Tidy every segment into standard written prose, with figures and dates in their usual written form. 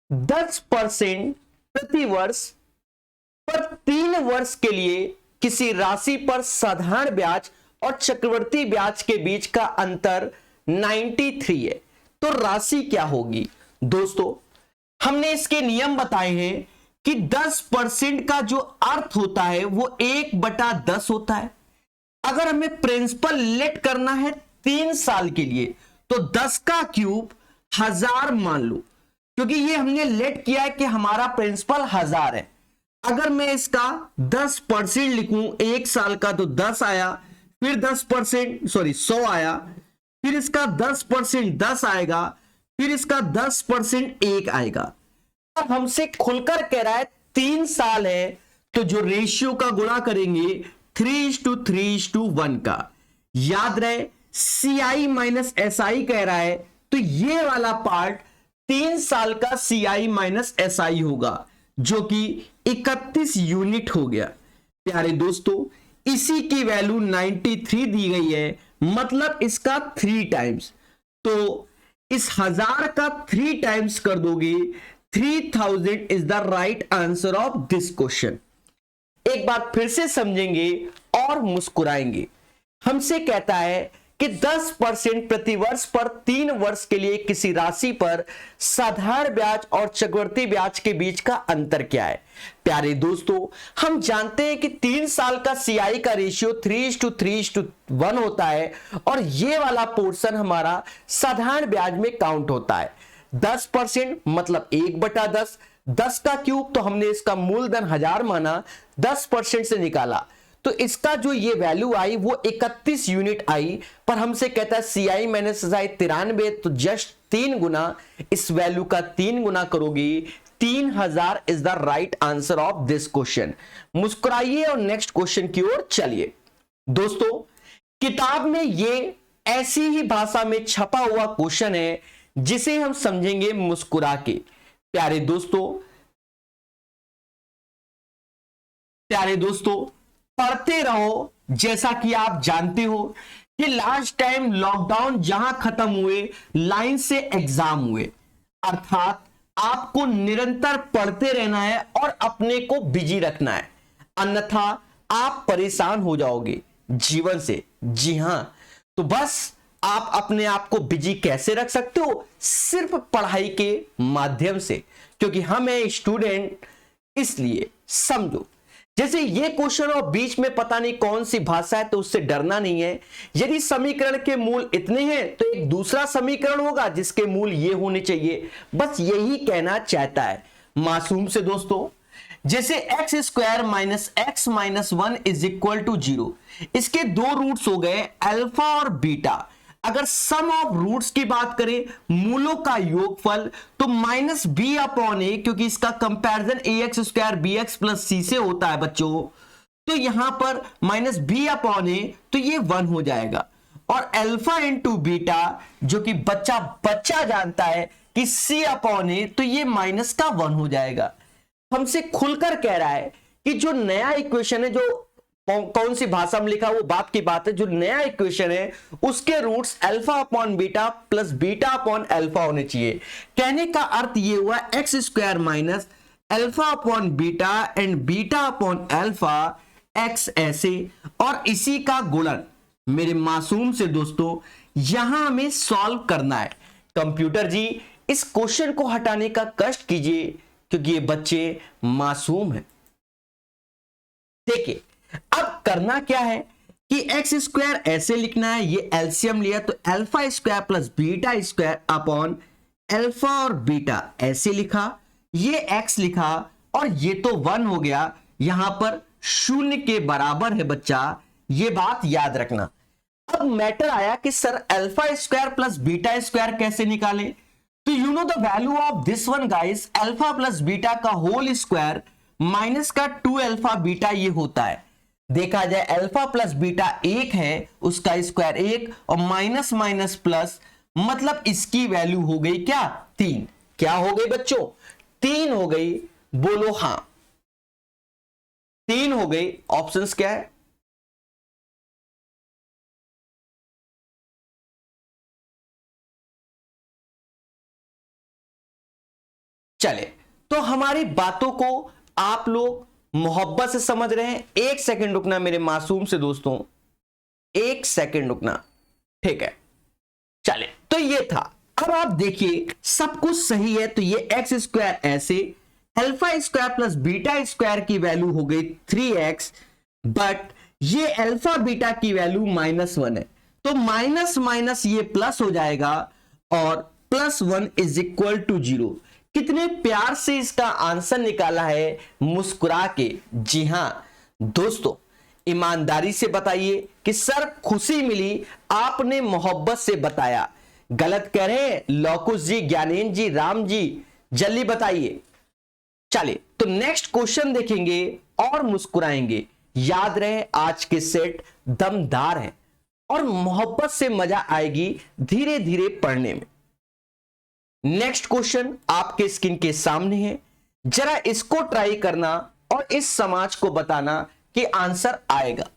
10% प्रति वर्ष पर 3 वर्ष के लिए किसी राशि पर साधारण ब्याज और चक्रवृद्धि ब्याज के बीच का अंतर 93 है। तो राशि क्या होगी दोस्तों? हमने इसके नियम बताए हैं कि 10% का जो अर्थ होता है वो 1/10 होता है। अगर हमें प्रिंसिपल लेट करना है 3 साल के लिए तो 10 का क्यूब 1000 मान लो, क्योंकि ये हमने लेट किया है कि हमारा प्रिंसिपल 1000 है। अगर मैं इसका 10% लिखूं 1 साल का तो 10 आया, फिर 10% 100 आया, फिर इसका 10% 10 आएगा, फिर इसका 10% 1 आएगा। अब हमसे खुलकर कह रहा है 3 साल है तो जो रेशियो का गुणा करेंगे 3:3:1 का। याद रहे CI माइनस SI कह रहा है तो ये वाला पार्ट 3 साल का CI माइनस SI होगा जो कि 31 यूनिट हो गया। प्यारे दोस्तों इसी की वैल्यू 93 दी गई है, मतलब इसका 3 टाइम्स। तो इस 1000 का 3 टाइम्स कर दोगे 3000 is the right answer of this question. एक बात फिर से समझेंगे और मुस्कुराएंगे। हमसे कहता है कि 10% प्रति वर्ष पर 3 वर्ष के लिए किसी राशि पर साधारण ब्याज और चक्रवृद्धि ब्याज के बीच का अंतर क्या है। प्यारे दोस्तों हम जानते हैं कि 3 साल का CI का रेशियो 3:3:1 होता है और ये वाला पोर्शन हमारा साधारण ब्याज में काउंट होता है। 10% मतलब 1/10, 10 का क्यूब तो हमने इसका मूलधन 1000 माना, 10% से निकाला तो इसका जो ये वैल्यू आई वो 31 यूनिट आई। पर हमसे कहता है CI माइनस SI 93, तो जस्ट 3 गुना, इस वैल्यू का 3 गुना करोगी 3000 is the right answer of this question. मुस्कुराइए और नेक्स्ट क्वेश्चन की ओर चलिए। दोस्तों किताब में ये ऐसी ही भाषा में छपा हुआ क्वेश्चन है जिसे हम समझेंगे मुस्कुरा के। प्यारे दोस्तों पढ़ते रहो। जैसा कि आप जानते हो कि लास्ट टाइम लॉकडाउन जहां खत्म हुए लाइन से एग्जाम हुए, अर्थात आपको निरंतर पढ़ते रहना है और अपने को बिजी रखना है, अन्यथा आप परेशान हो जाओगे जीवन से। जी हां, तो बस आप अपने आप को बिजी कैसे रख सकते हो? सिर्फ पढ़ाई के माध्यम से, क्योंकि हम हैं स्टूडेंट, इसलिए समझो। जैसे ये क्वेश्चन और बीच में पता नहीं कौन सी भाषा है तो उससे डरना नहीं है। यदि समीकरण के मूल इतने हैं तो एक दूसरा समीकरण होगा जिसके मूल ये होने चाहिए, बस यही कहना चाहता है मासूम से दोस्तों। जैसे x² minus x minus 1 is equal to 0, इसके दो रूट्स हो गए अल्फा और बीटा। अगर सम ऑफ रूट्स की बात करें, मूलों का योगफल, तो -b/a, क्योंकि इसका comparison ax² bx plus c से होता है बच्चों, तो यहां पर -b/a, तो ये 1 हो जाएगा। और अल्फा इंटू बीटा, जो कि बच्चा जानता है कि c/a, तो ये माइनस का 1 हो जाएगा। हमसे खुलकर कह रहा है कि जो नया इक्वेशन है, जो कौन सी भाषा में लिखा वो बात की बात है, जो नया इक्वेशन है उसके roots alpha upon beta plus beta upon alpha होने चाहिए। कहने का अर्थ ये हुआ x² minus alpha upon beta and beta upon alpha x ऐसे, और इसी का गुणन मेरे मासूम से दोस्तों यहां हमें सॉल्व करना है। कंप्यूटर जी इस क्वेश्चन को हटाने का कष्ट कीजिए क्योंकि ये बच्चे मासूम हैं। देखिए अब करना क्या है कि x² ऐसे लिखना है, ये एलसीएम लिया तो α² प्लस β² अपॉन अल्फा और बीटा ऐसे लिखा, ये x लिखा और ये तो 1 हो गया, यहां पर 0 के बराबर है बच्चा, ये बात याद रखना। अब मैटर आया कि सर α² प्लस β² कैसे निकालें, तो you know the value of this one guys, alpha plus beta का होल स्क्वायर माइनस का 2 अल्फा बीटा ये होता है। देखा जाए अल्फा प्लस बीटा 1 है, उसका स्क्वायर 1 और माइनस माइनस प्लस, मतलब इसकी वैल्यू हो गई क्या 3। क्या हो गई बच्चों 3 हो गई, बोलो हां 3 हो गई। ऑप्शंस क्या है? चले, तो हमारी बातों को आप लोग मोहब्बत से समझ रहे हैं। एक सेकंड रुकना मेरे मासूम से दोस्तों, एक सेकंड रुकना, ठीक है। चले, तो ये था। अब आप देखिए सब कुछ सही है, तो ये एक्स स्क्वायर ऐसे, alpha square plus beta square की वैल्यू हो गई 3x, बट ये अल्फा बीटा की वैल्यू -1 है, तो माइनस माइनस ये प्लस हो जाएगा और +1 इज इक्वल टू 0। कितने प्यार से इसका आंसर निकाला है मुस्कुरा के। जी हां दोस्तों, ईमानदारी से बताइए कि सर खुशी मिली, आपने मोहब्बत से बताया। गलत कह रहे हैं लौकुश जी, ज्ञानेन जी, राम जी, जल्दी बताइए। चलिए, तो नेक्स्ट क्वेश्चन देखेंगे और मुस्कुराएंगे। याद रहे आज के सेट दमदार है और मोहब्बत से मजा आएगी धीरे धीरे पढ़ने में। नेक्स्ट क्वेश्चन आपके स्क्रीन के सामने है, जरा इसको ट्राई करना और इस समाज को बताना कि आंसर आएगा।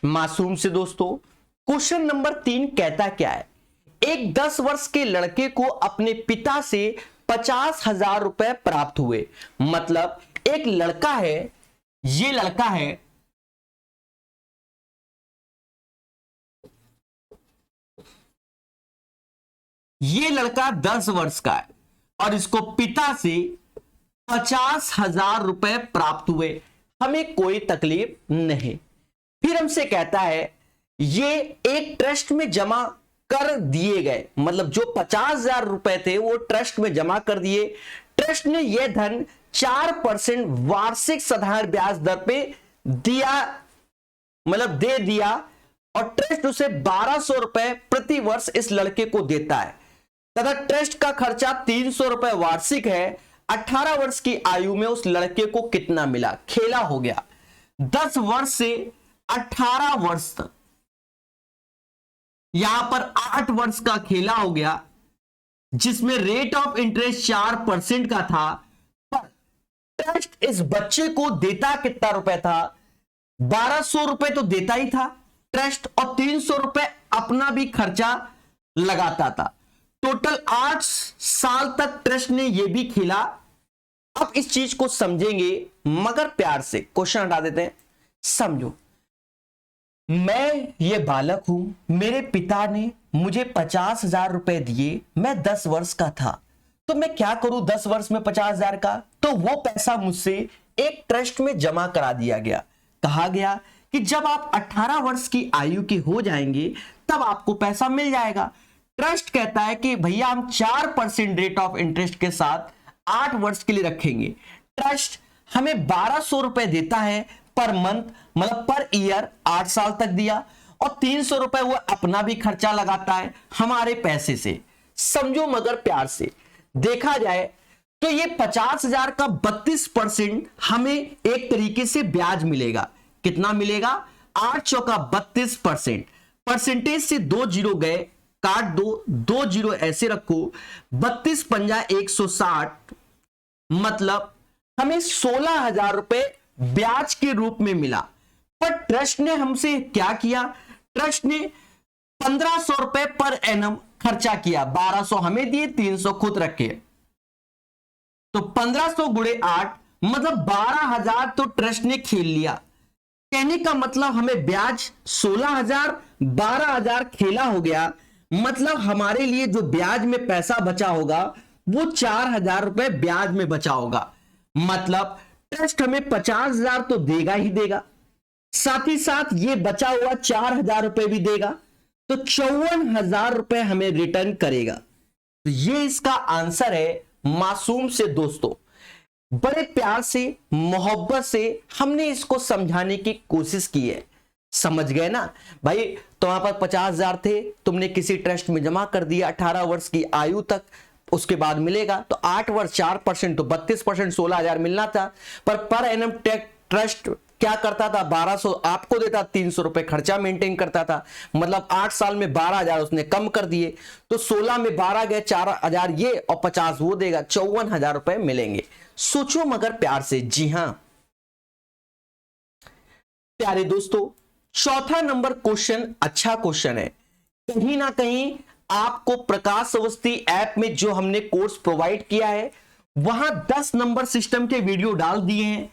मासूम से दोस्तों, क्वेश्चन नंबर 3 कहता क्या है? एक 10 वर्ष के लड़के को अपने पिता से 50,000 रुपए प्राप्त हुए। मतलब एक लड़का है, ये लड़का है, ये लड़का 10 वर्ष का है और इसको पिता से 50,000 रुपए प्राप्त हुए। हमें कोई तकलीफ नहीं। फिर हमसे कहता है ये एक ट्रस्ट में जमा कर दिए गए, मतलब जो 50,000 रुपए थे वो ट्रस्ट में जमा कर दिए। ट्रस्ट ने यह धन 4% वार्षिक साधारण ब्याज दर पे दिया, मतलब दे दिया, और ट्रस्ट उसे 1,200 रुपए प्रति वर्ष इस लड़के को देता है तथा ट्रस्ट का खर्चा 300 रुपए वार्षिक है। 18 वर्ष की आयु में उस लड़के को कितना मिला? खेला हो गया 10 वर्ष से 18 वर्ष तक, यहां पर 8 वर्ष का खेला हो गया, जिसमें रेट ऑफ इंटरेस्ट 4% का था। पर ट्रस्ट इस बच्चे को देता कितना रुपए था? 1,200 रुपए तो देता ही था ट्रस्ट, और 300 रुपए अपना भी खर्चा लगाता था। टोटल 8 साल तक ट्रस्ट ने यह भी खेला। अब इस चीज को समझेंगे मगर प्यार से। क्वेश्चन हटा देते हैं, समझो। मैं ये बालक हूं, मेरे पिता ने मुझे 50,000 रुपए दिए, मैं 10 वर्ष का था, तो मैं क्या करूं 10 वर्ष में 50,000 का? तो वो पैसा मुझसे एक ट्रस्ट में जमा करा दिया गया। कहा गया कि जब आप 18 वर्ष की आयु के हो जाएंगे तब आपको पैसा मिल जाएगा। ट्रस्ट कहता है कि भैया हम 4% रेट ऑफ इंटरेस्ट के साथ 8 वर्ष के लिए रखेंगे। ट्रस्ट हमें 1,200 रुपए देता है पर मंथ, मतलब पर ईयर, 8 साल तक दिया, और 300 रुपए वो अपना भी खर्चा लगाता है हमारे पैसे से। समझो मगर प्यार से। देखा जाए तो ये 50,000 का 32% हमें एक तरीके से ब्याज मिलेगा। कितना मिलेगा? 8 चौका 32%। परसेंटेज से 2 जीरो गए, काट दो, 2 जीरो ऐसे रखो, 32 पंजा 160, मतलब हमें 16,000 रुपए ब्याज के रूप में मिला। पर ट्रस्ट ने हमसे क्या किया? ट्रस्ट ने 1,500 रुपए पर एनम खर्चा किया। 1,200 हमें दिए, 300 खुद रखे, तो 1,500 गुणे 8 मतलब 12,000 तो ट्रस्ट ने खेल लिया। कहने का मतलब हमें ब्याज 16,000, 12,000 खेला हो गया, मतलब हमारे लिए जो ब्याज में पैसा बचा होगा वो 4,000 रुपए ब्याज में बचा होगा। मतलब ट्रस्ट हमें 50,000 तो देगा ही देगा, साथ ही साथ ये बचा हुआ 4,000 रुपए भी देगा, तो 54,000 रुपए हमें रिटर्न करेगा। तो ये इसका आंसर है मासूम से दोस्तों। बड़े प्यार से, मोहब्बत से हमने इसको समझाने की कोशिश की है। समझ गए ना भाई? तुम्हारे पास 50,000 थे, तुमने किसी ट्रस्ट में जमा कर दिया 18 वर्ष की आयु तक, उसके बाद मिलेगा, तो 8 वर्ष 4% तो 32%, 16,000 मिलना था। पर एनम ट्रस्ट क्या करता था, 1200 आपको देता, 300 रुपए खर्चा मेंटेन करता था। मतलब 8 साल में 12,000 उसने कम कर दिए, तो 16 में 12 गए, 4,000 ये और 50 वो देगा, 54,000 रुपए मिलेंगे। सोचो मगर प्यार से। जी हां प्यारे दोस्तों, चौथा नंबर क्वेश्चन अच्छा क्वेश्चन है। कहीं ना कहीं आपको प्रकाश अवस्थी ऐप में जो हमने कोर्स प्रोवाइड किया है वहां 10 नंबर सिस्टम के वीडियो डाल दिए हैं,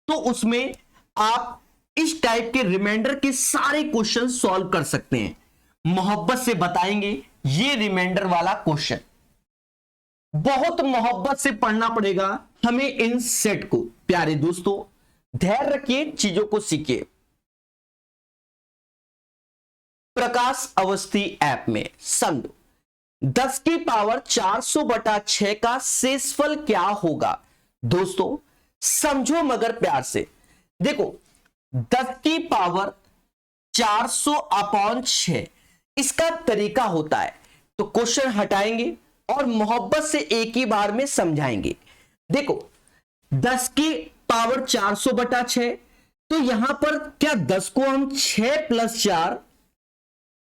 तो उसमें आप इस टाइप के रिमाइंडर के सारे क्वेश्चन सॉल्व कर सकते हैं। मोहब्बत से बताएंगे ये रिमाइंडर वाला क्वेश्चन, बहुत मोहब्बत से पढ़ना पड़ेगा हमें इन सेट को। प्यारे दोस्तों धैर्य रखिए, चीजों को सीखिए। प्रकाश अवस्थी ऐप में समझो 10 की पावर 400/6 का शेषफल क्या होगा। दोस्तों समझो मगर प्यार से, देखो 10 की पावर 400/6 इसका तरीका होता है, तो क्वेश्चन हटाएंगे और मोहब्बत से एक ही बार में समझाएंगे। देखो 10 की पावर 400/6, तो यहां पर क्या 10 को हम 6 + 4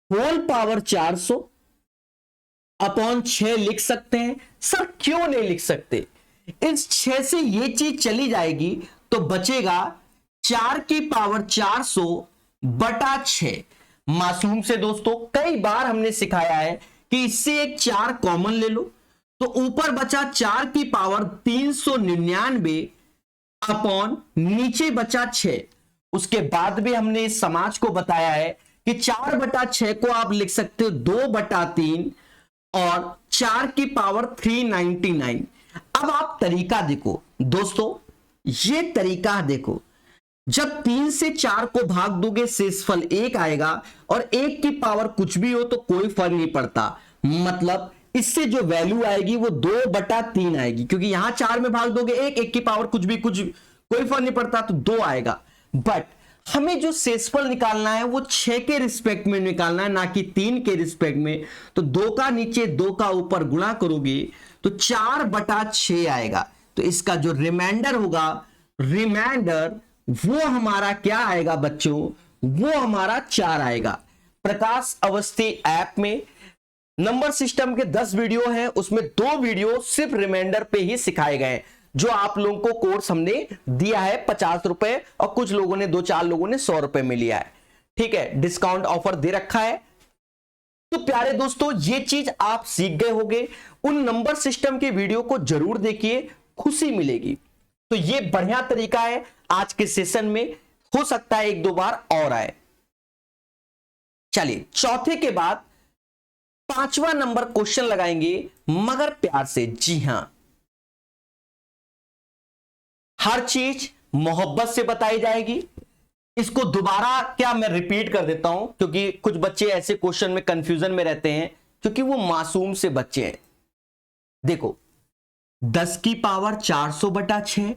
होल पावर 400/6 लिख सकते हैं। सर क्यों नहीं लिख सकते, इस 6 से ये चीज चली जाएगी तो बचेगा 4 की पावर 400/6। मासूम से दोस्तों कई बार हमने सिखाया है कि इससे एक 4 कॉमन ले लो, तो ऊपर बचा 4 की पावर 399 नीचे बचा 6। उसके बाद भी हमने इस समाज को बताया है कि 4/6 को आप लिख सकते हो 2/3 और 4 की पावर 399। अब आप तरीका देखो दोस्तों, ये तरीका देखो, जब 3 से 4 को भाग दोगे शेषफल 1 आएगा, और 1 की पावर कुछ भी हो तो कोई फर्क नहीं पड़ता। मतलब इससे जो वैल्यू आएगी वो 2/3 आएगी, क्योंकि यहां 4 में भाग दोगे 1 की पावर कुछ कोई फर्क नहीं पड़ता तो 2 आएगा। बट हमें जो शेषफल निकालना है वो 6 के रिस्पेक्ट में निकालना है, ना कि 3 के रिस्पेक्ट में। तो 2 का नीचे 2 का ऊपर गुणा करोगे तो 4/6 आएगा। तो इसका जो रिमाइंडर होगा, रिमाइंडर वो हमारा क्या आएगा बच्चों, वो हमारा 4 आएगा। प्रकाश अवस्थी ऐप में नंबर सिस्टम के 10 वीडियो हैं, उसमें 2 वीडियो सिर्फ रिमाइंडर पे ही सिखाए गए, जो आप लोगों को कोर्स हमने दिया है 50 रुपए, और कुछ लोगों ने 2-4 लोगों ने 100 रुपए में लिया है। ठीक है, डिस्काउंट ऑफर दे रखा है। तो प्यारे दोस्तों ये चीज आप सीख गए होंगे, उन नंबर सिस्टम के वीडियो को जरूर देखिए, खुशी मिलेगी। तो ये बढ़िया तरीका है, आज के सेशन में हो सकता है 1-2 बार और आए। चलिए चौथे के बाद 5वां नंबर क्वेश्चन लगाएंगे मगर प्यार से। जी हां, हर चीज मोहब्बत से बताई जाएगी। इसको दोबारा क्या मैं रिपीट कर देता हूं, क्योंकि कुछ बच्चे ऐसे क्वेश्चन में कंफ्यूजन में रहते हैं, क्योंकि वो मासूम से बच्चे हैं। देखो 10 की पावर 400/6,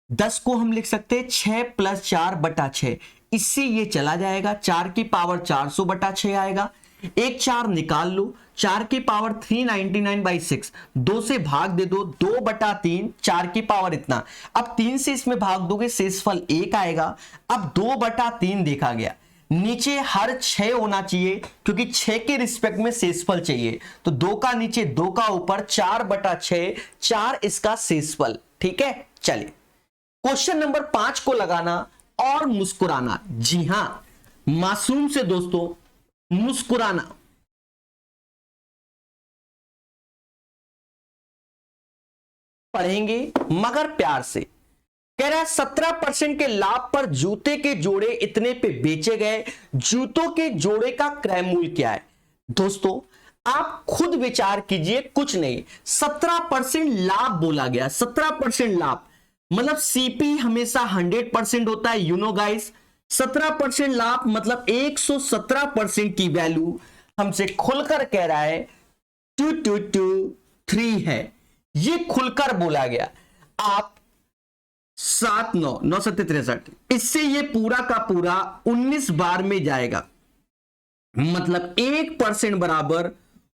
10 को हम लिख सकते हैं 6 + 4/6, इससे ये चला जाएगा, 4 की पावर 400/6 आएगा। एक 4 निकाल लो, 4 की पावर 399/6, 2 से भाग दे दो, 2/3, 4 की पावर इतना। अब 3 से इसमें भाग दोगे शेषफल 1 आएगा। अब 2/3 देखा गया, नीचे हर 6 होना चाहिए, क्योंकि 6 के रिस्पेक्ट में शेषफल चाहिए, तो 2 का नीचे 2 का ऊपर 4/6, 4 इसका शेषफल। ठीक है, चलिए क्वेश्चन नंबर 5 को लगाना और मुस्कुराना। जी हां मासूम से दोस्तों, मुस्कुराना। पढ़ेंगे मगर प्यार से। कह रहा है 17% के लाभ पर जूते के जोड़े इतने पे बेचे गए, जूतों के जोड़े का क्रय मूल्य क्या है। दोस्तों आप खुद विचार कीजिए, कुछ नहीं, 17% लाभ बोला गया, 17% लाभ, मतलब सीपी हमेशा 100% होता है, यू नो गाइस। 17% लाभ मतलब 117% की वैल्यू हमसे खुलकर कह रहा है 2223 है, ये खुलकर बोला गया। आप 7 9 9 7 63, इससे ये पूरा का पूरा 19 बार में जाएगा, मतलब 1% बराबर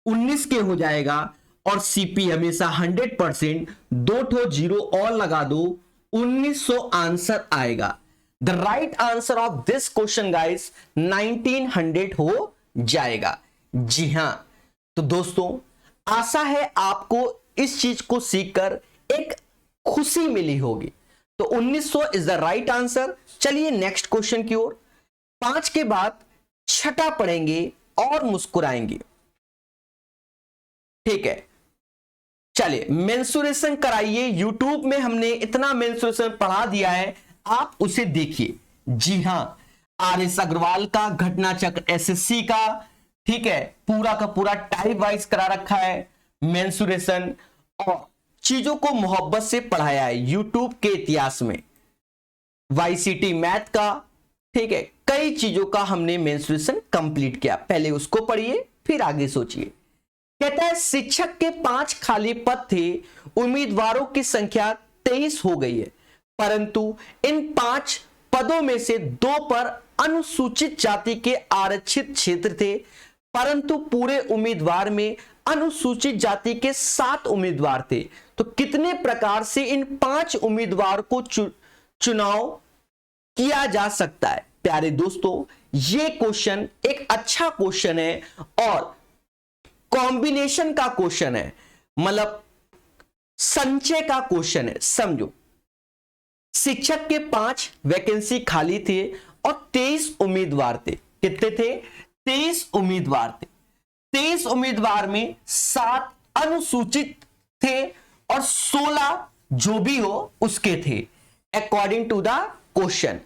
19 के हो जाएगा। और सीपी हमेशा 100%, 2 ठो जीरो और लगा दो, 1900 आंसर आएगा। The right answer of this question guys 1900 हो जाएगा। जी हां, तो दोस्तों आशा है आपको इस चीज को सीखकर एक खुशी मिली होगी। तो 1900 इज द राइट आंसर। चलिए नेक्स्ट क्वेश्चन की ओर। 5 के बाद छठा पढ़ेंगे और मुस्कुराएंगे। ठीक है, चलिए मेंसुरेशन कराइए। यूट्यूब में हमने इतना मेंसुरेशन पढ़ा दिया है, आप उसे देखिए। जी हां, आर.एस. अग्रवाल का घटना चक्र एसएससी का, ठीक है, पूरा का पूरा टाइप वाइज करा रखा है मेंसुरेशन, और चीजों को मोहब्बत से पढ़ाया है यूट्यूब के इतिहास में। वाईसीटी मैथ का, ठीक है, कई चीजों का हमने मेंसुरेशन कंप्लीट किया। पहले उसको पढ़िए फिर आगे सोचिए। कहता है शिक्षक के 5 खाली पद थे, उम्मीदवारों की संख्या 23 हो गई है, परंतु इन 5 पदों में से 2 पर अनुसूचित जाति के आरक्षित क्षेत्र थे, परंतु पूरे उम्मीदवार में अनुसूचित जाति के 7 उम्मीदवार थे। तो कितने प्रकार से इन 5 उम्मीदवार को चुनाव किया जा सकता है? प्यारे दोस्तों, यह क्वेश्चन एक अच्छा क्वेश्चन है और कॉम्बिनेशन का क्वेश्चन है, मतलब संचय का क्वेश्चन है। समझो, शिक्षक के 5 वैकेंसी खाली थे और 23 उम्मीदवार थे। कितने थे? 23 उम्मीदवार थे। 23 उम्मीदवार में 7 अनुसूचित थे और 16 जो भी हो उसके थे, अकॉर्डिंग टू द क्वेश्चन।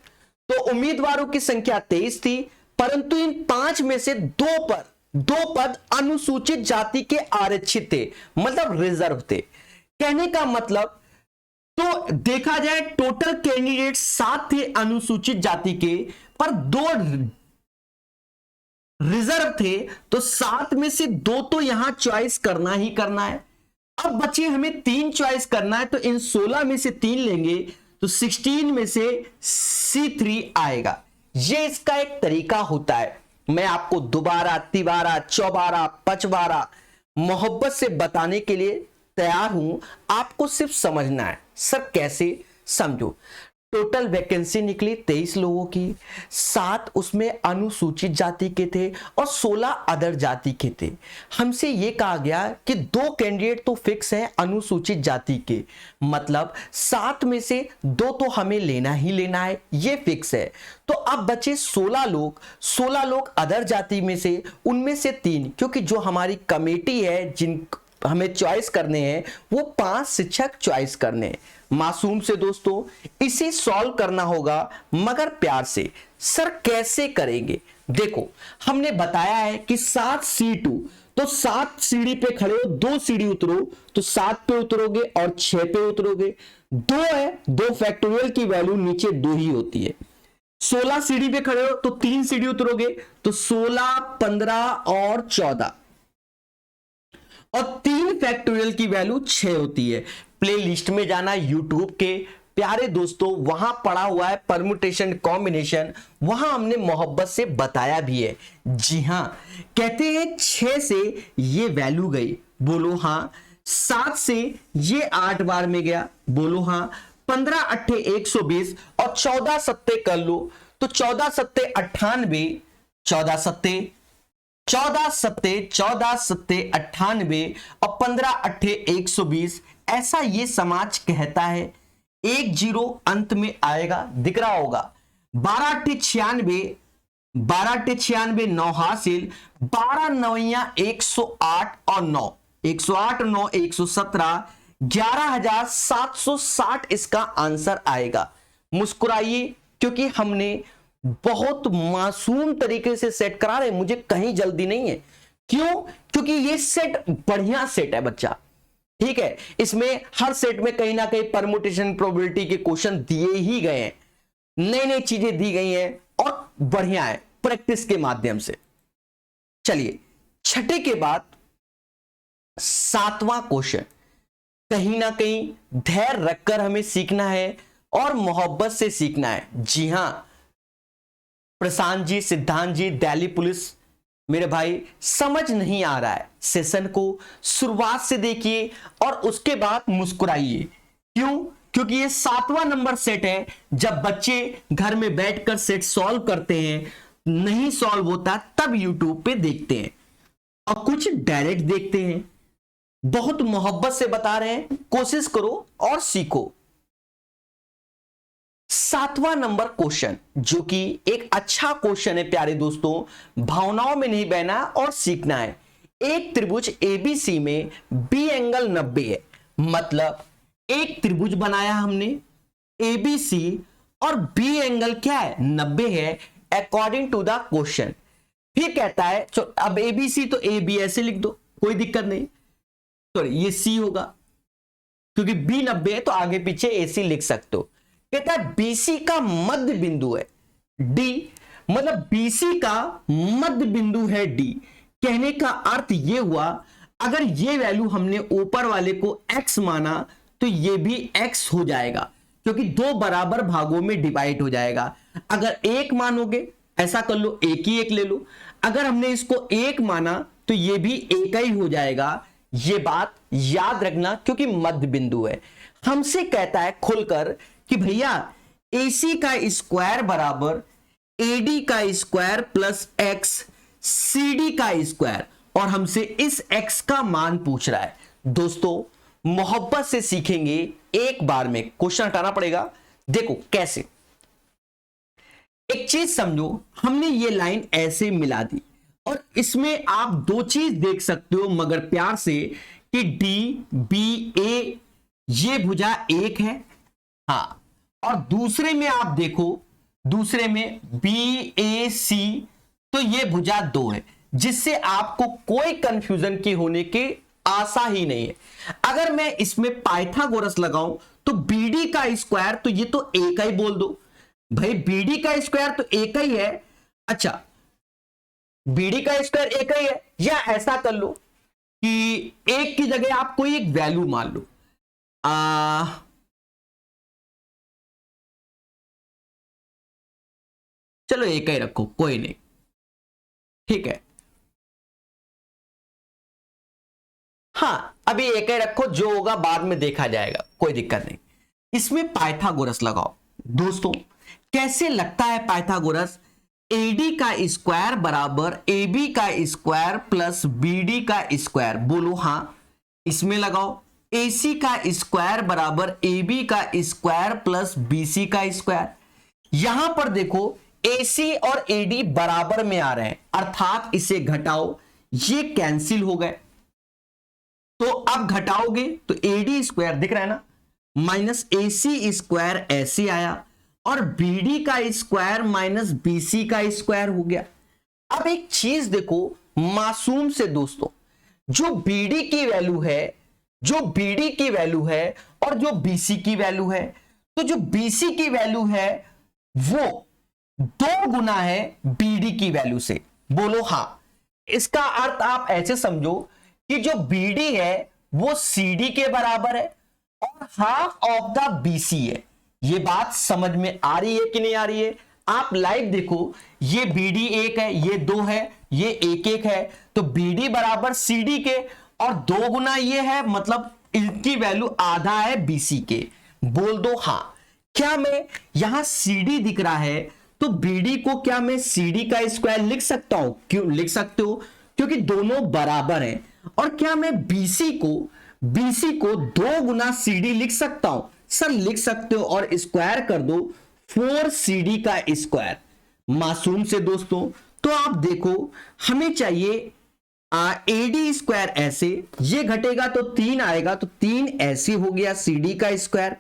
तो उम्मीदवारों की संख्या 23 थी, परंतु इन 5 में से 2 पद अनुसूचित जाति के आरक्षित थे, मतलब रिजर्व थे। कहने का मतलब, तो देखा जाए टोटल कैंडिडेट 7 थे अनुसूचित जाति के, पर 2 रिजर्व थे, तो 7 में से 2 तो यहां चॉइस करना ही करना है। अब बच्चे हमें 3 चॉइस करना है, तो इन 16 में से 3 लेंगे तो 16 में से C3 आएगा। ये इसका एक तरीका होता है। मैं आपको दोबारा, तिबारा, चौबारा, पचबारा मोहब्बत से बताने के लिए तैयार हूं, आपको सिर्फ समझना है। सर कैसे? समझो, टोटल वैकेंसी निकली 23 लोगों की, 7 उसमें अनुसूचित जाति के थे और 16 अदर जाति के थे। हमसे यह कहा गया कि 2 कैंडिडेट तो फिक्स हैं अनुसूचित जाति के, मतलब 7 में से 2 तो हमें लेना ही लेना है, ये फिक्स है। तो अब बचे 16 लोग अदर जाति में से, उनमें से 3, क्योंकि जो हमारी कमेटी है जिन हमें चॉइस करने हैं वो 5 शिक्षक चॉइस करने हैं। मासूम से दोस्तों इसे सॉल्व करना होगा, मगर प्यार से। सर कैसे करेंगे? देखो, हमने बताया है कि 7 C2, तो 7 सीढ़ी पे खड़े हो, 2 सीढ़ी उतरो, तो 7 पे उतरोगे और 6 पे उतरोगे। 2 है, 2 फैक्टोरियल की वैल्यू नीचे 2 ही होती है। 16 सीढ़ी पे खड़े हो तो 3 सीढ़ी उतरोगे, तो 16, 15 और 14, और 3 फैक्टोरियल की वैल्यू 6 होती है। प्ले लिस्ट में जाना यूट्यूब के, प्यारे दोस्तों वहां पड़ा हुआ है परम्यूटेशन कॉम्बिनेशन, वहां हमने मोहब्बत से बताया भी है। जी हां, कहते हैं 6 से ये वैल्यू गई, बोलो हां। 7 से ये 8 बार में गया, बोलो हां। 15 8 120 और 14 सत्ते कर लो, तो 14 सत्ते 98, 14 सत्ते 98 और 15 8 120। ऐसा ये समाज कहता है। 1 0 अंत में आएगा, दिख रहा होगा। 12 8 96, 9 हासिल, 12 9 108 और 9, 108 9 117, 11,760 इसका आंसर आएगा। मुस्कुराइए, क्योंकि हमने बहुत मासूम तरीके से सेट करा रहे, मुझे कहीं जल्दी नहीं है। क्यों? क्योंकि ये सेट बढ़िया सेट है बच्चा, ठीक है। इसमें हर सेट में कहीं ना कहीं परम्यूटेशन प्रोबेबिलिटी के क्वेश्चन दिए ही गए हैं, नई नई चीजें दी गई हैं और बढ़िया है प्रैक्टिस के माध्यम से। चलिए छठे के बाद 7वां क्वेश्चन, कहीं ना कहीं धैर्य रखकर हमें सीखना है और मोहब्बत से सीखना है। जी हां, प्रशांत जी, सिद्धांत जी, दिल्ली पुलिस, मेरे भाई समझ नहीं आ रहा है, सेशन को शुरुआत से देखिए और उसके बाद मुस्कुराइए। क्यों? क्योंकि ये 7वां नंबर सेट है। जब बच्चे घर में बैठकर सेट सॉल्व करते हैं, नहीं सॉल्व होता तब यूट्यूब पे देखते हैं, और कुछ डायरेक्ट देखते हैं। बहुत मोहब्बत से बता रहे हैं, कोशिश करो और सीखो। 7वां नंबर क्वेश्चन, जो कि एक अच्छा क्वेश्चन है प्यारे दोस्तों, भावनाओं में नहीं बहना और सीखना है। एक त्रिभुज एबीसी में बी एंगल 90 है। मतलब एक त्रिभुज बनाया हमने एबीसी और बी एंगल क्या है, 90 है अकॉर्डिंग टू द क्वेश्चन। फिर कहता है अब एबीसी तो ए बी ऐसे लिख दो, कोई दिक्कत नहीं। सॉरी ये सी होगा, क्योंकि बी 90 है तो आगे पीछे एसी लिख सकते हो। कहता है बीसी का मध्य बिंदु है डी, मतलब बीसी का मध्य बिंदु है डी। कहने का अर्थ यह हुआ, अगर ये वैल्यू हमने ऊपर वाले को x माना तो ये भी x हो जाएगा, क्योंकि दो बराबर भागों में डिवाइड हो जाएगा। अगर एक मानोगे, ऐसा कर लो, एक ही एक ले लो। अगर हमने इसको एक माना तो ये भी एक ही हो जाएगा। ये बात याद रखना, क्योंकि मध्य बिंदु है। हमसे कहता है खुलकर कि भैया AC का स्क्वायर बराबर AD का स्क्वायर प्लस x CD का स्क्वायर, और हमसे इस x का मान पूछ रहा है। दोस्तों मोहब्बत से सीखेंगे, एक बार में क्वेश्चन हटाना पड़ेगा। देखो कैसे, एक चीज समझो, हमने ये लाइन ऐसे मिला दी और इसमें आप दो चीज देख सकते हो मगर प्यार से, कि DBA ये भुजा एक है, हाँ, और दूसरे में आप देखो, दूसरे में BAC तो ये भुजा दो है, जिससे आपको कोई कंफ्यूजन की होने की आशा ही नहीं है। अगर मैं इसमें पाइथागोरस लगाऊं तो BD का स्क्वायर तो ये तो एक ही बोल दो भाई, BD का स्क्वायर तो एक ही है। अच्छा BD का स्क्वायर एक ही है, या ऐसा कर लो कि एक की जगह आप कोई एक वैल्यू मान लो, चलो एक ही रखो, कोई नहीं, ठीक है। हाँ अभी एक ही रखो, जो होगा बाद में देखा जाएगा, कोई दिक्कत नहीं। इसमें पाइथागोरस लगाओ। दोस्तों कैसे लगता है पाइथागोरस, AD का स्क्वायर बराबर AB का स्क्वायर प्लस BD का स्क्वायर, बोलो हाँ। इसमें लगाओ AC का स्क्वायर बराबर AB का स्क्वायर प्लस BC का स्क्वायर। यहां पर देखो AC और AD बराबर में आ रहे हैं, अर्थात इसे घटाओ, ये कैंसिल हो गए। तो अब घटाओगे तो AD स्क्वायर दिख रहा है ना, माइनस AC स्क्वायर ऐसे आया, और BD का स्क्वायर माइनस BC का स्क्वायर हो गया। अब एक चीज देखो मासूम से दोस्तों, जो BD की वैल्यू है, जो BD की वैल्यू है और जो BC की वैल्यू है, तो जो BC की वैल्यू है वो 2 गुना है BD की वैल्यू से, बोलो हाँ। इसका अर्थ आप ऐसे समझो कि जो BD है वो CD के बराबर है और हाफ ऑफ द BC है। ये बात समझ में आ रही है कि नहीं आ रही है? आप लाइव देखो, ये BD 1 है, ये 2 है, ये 1 1 है, तो BD बराबर CD के, और 2 गुना ये है, मतलब इनकी वैल्यू आधा है BC के, बोल दो हाँ। क्या मैं यहां CD दिख रहा है तो BD को क्या मैं CD का स्क्वायर लिख सकता हूं? क्यों लिख सकते हो? क्योंकि दोनों बराबर हैं। और क्या मैं BC को 2 गुना CD लिख सकता हूं? सर लिख सकते हो, और स्क्वायर कर दो 4 CD का स्क्वायर। मासूम से दोस्तों, तो आप देखो हमें चाहिए AD स्क्वायर ऐसे, ये घटेगा तो 3 आएगा, तो 3 ऐसे हो गया CD का स्क्वायर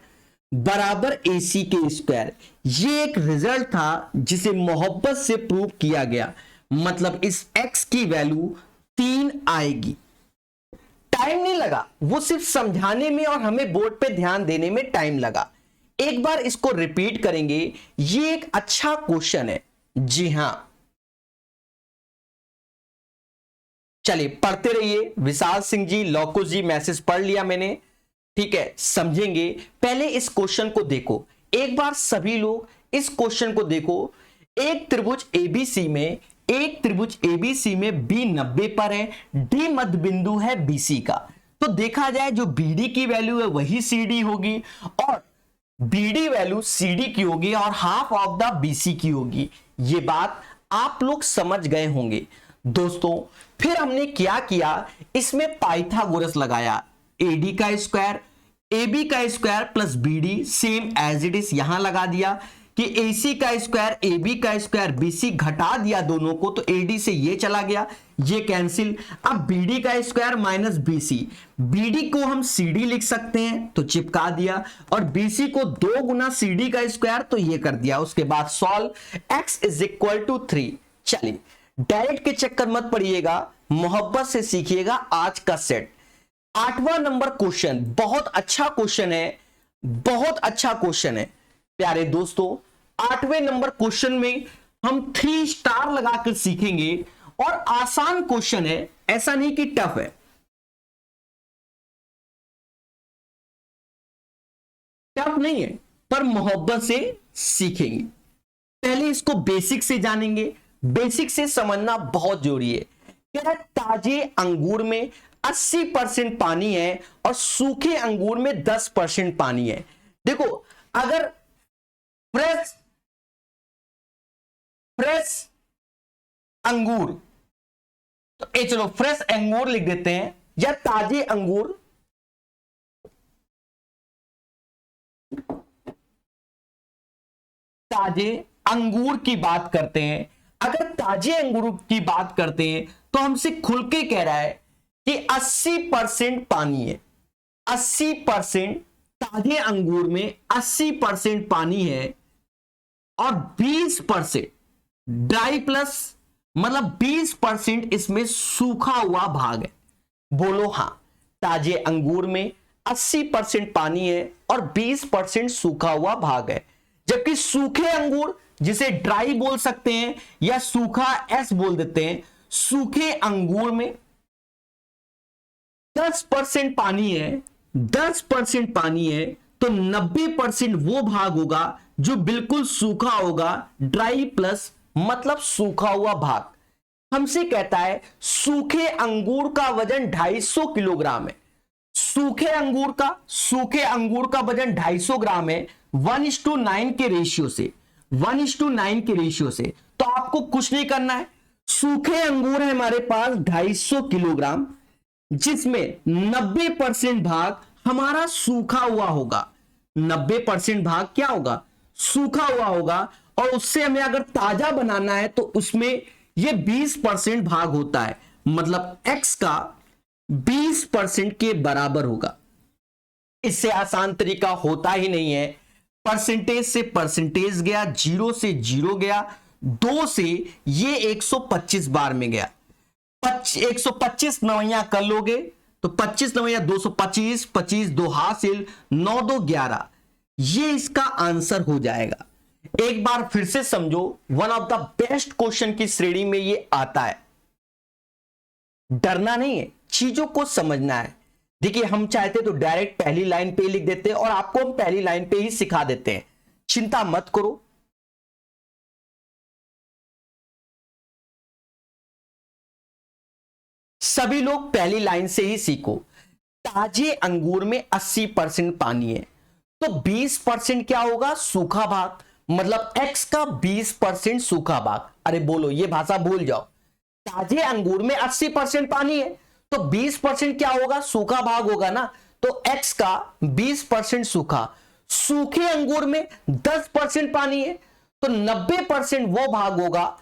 बराबर AC के स्क्वायर। ये एक रिजल्ट था जिसे मोहब्बत से प्रूव किया गया, मतलब इस x की वैल्यू 3 आएगी। टाइम नहीं लगा, वो सिर्फ समझाने में और हमें बोर्ड पे ध्यान देने में टाइम लगा। एक बार इसको रिपीट करेंगे, ये एक अच्छा क्वेश्चन है। जी हां, चलिए पढ़ते रहिए। विशाल सिंह जी, लौकुश जी, मैसेज पढ़ लिया मैंने, ठीक है, समझेंगे। पहले इस क्वेश्चन को देखो एक बार, सभी लोग इस क्वेश्चन को देखो। एक त्रिभुज ABC में B 90 पर है, D मध्य बिंदु है BC का। तो देखा जाए जो BD की वैल्यू है वही CD होगी, और बीडी वैल्यू सीडी की होगी और हाफ ऑफ द बीसी की होगी। ये बात आप लोग समझ गए होंगे दोस्तों। फिर हमने क्या किया, इसमें पाइथागोरस लगाया। एडी का स्क्वायर एबी का square plus BD same as it is यहां लगा दिया कि एसी का स्क्वायर एबी का स्क्वायर बीसी घटा दिया दोनों को, तो एडी से ये चला गया, ये कैंसिल। अब बीडी का स्क्वायर माइनस बीसी, बीडी को हम सीडी लिख सकते हैं तो चिपका दिया, और बीसी को 2 गुना सीडी का स्क्वायर तो ये कर दिया। उसके बाद solve, x is equal to 3। चलिए डायरेक्ट के चक्कर मत पड़िएगा, मोहब्बत से सीखिएगा आज का सेट। 8वां नंबर क्वेश्चन, बहुत अच्छा क्वेश्चन है, बहुत अच्छा क्वेश्चन है प्यारे दोस्तों। 8वें नंबर क्वेश्चन में हम 3 स्टार लगाकर सीखेंगे, और आसान क्वेश्चन है, ऐसा नहीं कि टफ है। टफ नहीं है पर मोहब्बत से सीखेंगे। पहले इसको बेसिक से जानेंगे, बेसिक से समझना बहुत जरूरी है। कह रहा है ताजे अंगूर में 80% पानी है और सूखे अंगूर में 10% पानी है। देखो अगर फ्रेश अंगूर, तो चलो फ्रेश अंगूर लिख देते हैं, या ताजे अंगूर, ताजे अंगूर की बात करते हैं। अगर ताजे अंगूर की बात करते हैं तो हमसे खुल के कह रहा है कि 80% पानी है, 80% ताजे अंगूर में 80% पानी है, और 20% ड्राई प्लस, मतलब 20% इसमें सूखा हुआ भाग है। बोलो हां, ताजे अंगूर में 80% पानी है और 20% सूखा हुआ भाग है। जबकि सूखे अंगूर, जिसे ड्राई बोल सकते हैं या सूखा एस बोल देते हैं, सूखे अंगूर में 10% पानी है, 10% पानी है, तो 90% वो भाग होगा जो बिल्कुल सूखा होगा, ड्राई प्लस मतलब सूखा हुआ भाग। हमसे कहता है सूखे अंगूर का वजन 250 किलोग्राम है। सूखे अंगूर का वजन 250 ग्राम है, 1:9 के रेशियो से, 1:9 के रेशियो से। तो आपको कुछ नहीं करना है, सूखे अंगूर है हमारे पास 250 किलोग्राम, जिसमें 90% भाग हमारा सूखा हुआ होगा। 90% भाग क्या होगा, सूखा हुआ होगा, और उससे हमें अगर ताजा बनाना है तो उसमें ये 20% भाग होता है, मतलब x का 20% के बराबर होगा। इससे आसान तरीका होता ही नहीं है। परसेंटेज से परसेंटेज गया, 0 से 0 गया, 2 से ये 125 बार में गया। 125 नवैया कर लोगे तो 25 नवैया 225, 25 2 हासिल, 9 2 11, ये इसका आंसर हो जाएगा। एक बार फिर से समझो, one of the best question की श्रेणी में ये आता है। डरना नहीं है, चीजों को समझना है। देखिए हम चाहते तो डायरेक्ट पहली लाइन पे ही लिख देते हैं और आपको हम पहली लाइन पे ही सिखा देते हैं, चिंता मत करो। सभी लोग पहली लाइन से ही सीखो। ताजे अंगूर में 80% पानी है, तो 20% क्या होगा, सूखा भाग, मतलब x का 20% सूखा भाग। अरे बोलो, ये भाषा भूल जाओ। ताजे अंगूर में 80% पानी है तो 20% क्या होगा, सूखा भाग होगा ना, तो x का 20% सूखा। सूखे अंगूर में 10% पानी है तो 90% वो भाग होगा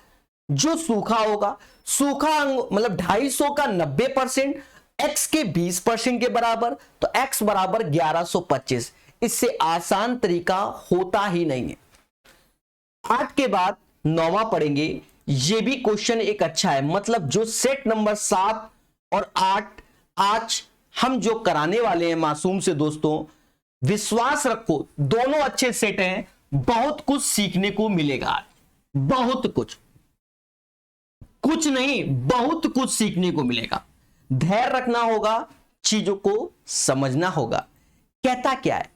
जो सूखा होगा। सूखा मतलब 250 का 90% x के 20% के बराबर, तो x बराबर 1125। इससे आसान तरीका होता ही नहीं है। 8 के बाद 9वां पढ़ेंगे। ये भी क्वेश्चन एक अच्छा है, मतलब जो सेट नंबर 7 और 8 आज हम जो कराने वाले हैं मासूम से दोस्तों, विश्वास रखो दोनों अच्छे सेट हैं, बहुत कुछ सीखने को मिलेगा। बहुत कुछ नहीं, बहुत कुछ सीखने को मिलेगा। धैर्य रखना होगा, चीजों को समझना होगा। कहता क्या है,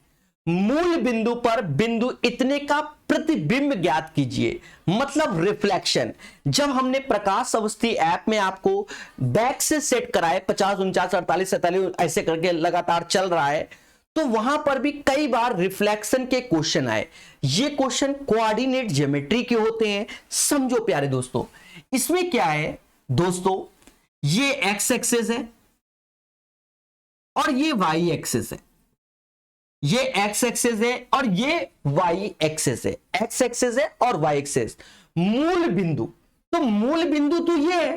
मूल बिंदु पर बिंदु इतने का प्रतिबिंब ज्ञात कीजिए, मतलब रिफ्लेक्शन। जब हमने प्रकाश अवस्थी ऐप में आपको बैक से सेट कराए 50 49 48 47 ऐसे करके लगातार चल रहा है, तो वहां पर भी कई बार रिफ्लेक्शन के क्वेश्चन आए। ये क्वेश्चन कोऑर्डिनेट ज्योमेट्री के होते हैं। समझो प्यारे दोस्तों, इसमें क्या है दोस्तों, ये एक्स एक्सिस है और ये वाई एक्सिस है। ये एक्स एक्सिस है और ये वाई एक्सिस है। एक्स एक्सिस है और वाई एक्सिस। मूल बिंदु, तो मूल बिंदु तो ये है,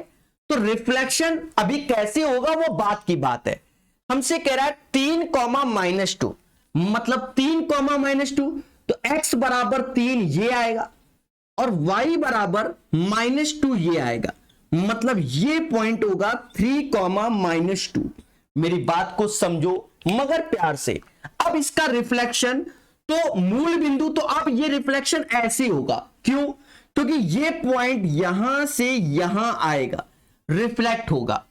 तो रिफ्लेक्शन अभी कैसे होगा वो बात की बात है। हमसे कह रहा है 3,-2, मतलब 3,-2, तो x बराबर 3 ये आएगा और y बराबर -2 ये आएगा, मतलब ये पॉइंट होगा 3,-2। मेरी बात को समझो मगर प्यार से। अब इसका रिफ्लेक्शन, तो मूल बिंदु, तो अब ये रिफ्लेक्शन ऐसे होगा। क्यों? क्योंकि ये पॉइंट यहां से यहां आएगा, रिफ्लेक्ट होगा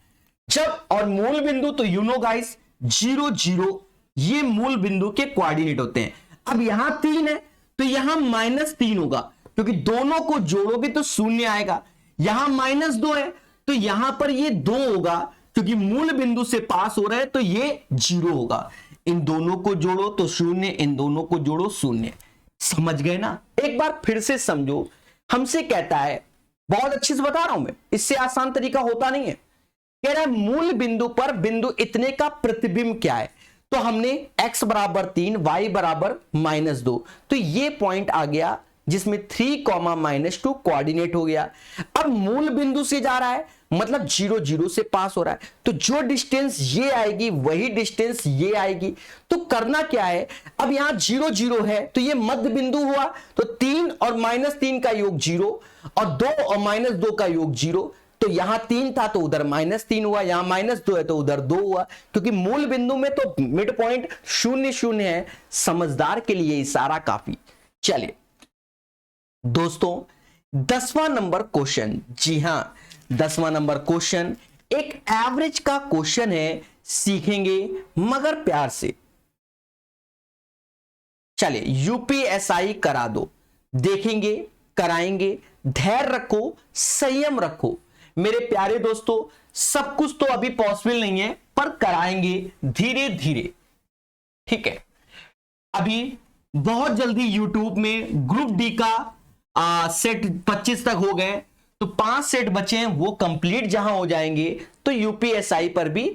जब, और मूल बिंदु तो यू नो गाइस 0 0, ये मूल बिंदु के कोऑर्डिनेट होते हैं। अब यहां 3 है तो यहां -3 होगा, क्योंकि दोनों को जोड़ोगे तो 0 आएगा। यहां -2 है तो यहां पर ये 2 होगा, क्योंकि मूल बिंदु से पास हो रहा है तो ये 0 होगा। इन दोनों को जोड़ो तो 0, इन दोनों को जोड़ो 0। समझ गए ना? एक बार फिर से समझो। हमसे कहता है, बहुत अच्छे से बता रहा हूं मैं, इससे आसान तरीका होता नहीं है। कह रहा है मूल बिंदु पर बिंदु इतने का प्रतिबिंब क्या है, तो हमने x बराबर 3, y बराबर -2, तो ये पॉइंट आ गया जिसमें 3,-2 कोऑर्डिनेट हो गया। अब मूल बिंदु से जा रहा है, मतलब 0 0 से पास हो रहा है, तो जो डिस्टेंस ये आएगी वही डिस्टेंस ये आएगी। तो करना क्या है, अब यहां 0 0 है तो ये मध्य बिंदु हुआ, तो 3 और -3 का योग 0 और 2 और -2 का योग 0, तो यहां 3 था तो उधर -3 हुआ, यहां -2 है तो उधर 2 हुआ, क्योंकि मूल बिंदु में तो मिड पॉइंट 0 0 है। समझदार के लिए इशारा काफी। चलिए दोस्तों, 10वां नंबर क्वेश्चन, जी हां 10वां नंबर क्वेश्चन एक एवरेज का क्वेश्चन है, सीखेंगे मगर प्यार से। चलिए यूपीएसआई करा दो, देखेंगे, कराएंगे, धैर्य रखो, संयम रखो। मेरे प्यारे दोस्तों, सब कुछ तो अभी पॉसिबल नहीं है, पर कराएंगे धीरे धीरे, ठीक है। अभी बहुत जल्दी यूट्यूब में ग्रुप डी का सेट 25 तक हो गए, तो 5 सेट बचे हैं, वो कंप्लीट जहां हो जाएंगे तो यूपीएसआई पर भी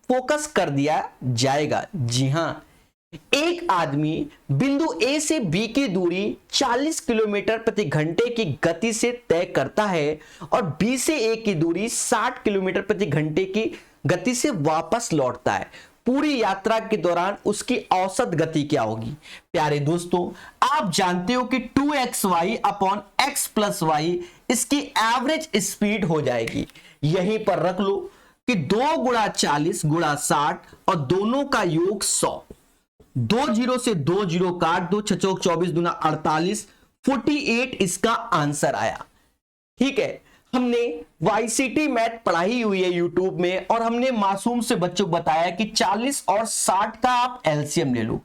फोकस कर दिया जाएगा। जी हां, एक आदमी बिंदु ए से बी की दूरी 40 किलोमीटर प्रति घंटे की गति से तय करता है और बी से ए की दूरी 60 किलोमीटर प्रति घंटे की गति से वापस लौटता है। पूरी यात्रा के दौरान उसकी औसत गति क्या होगी? प्यारे दोस्तों, आप जानते हो कि 2xy upon x plus y इसकी एवरेज स्पीड हो जाएगी। यहीं पर रख लो कि 2 × 40 × 60 और दोनों का योग 100। 2 0 से 2 0 काट दो, 6 चौक 24 दूना 48, 48 इसका आंसर आया। ठीक है, हमने वाईसीटी मैथ पढ़ाई हुई है यूट्यूब में, और हमने मासूम से बच्चों को बताया कि 40 और 60 का आप एलसीएम ले लो।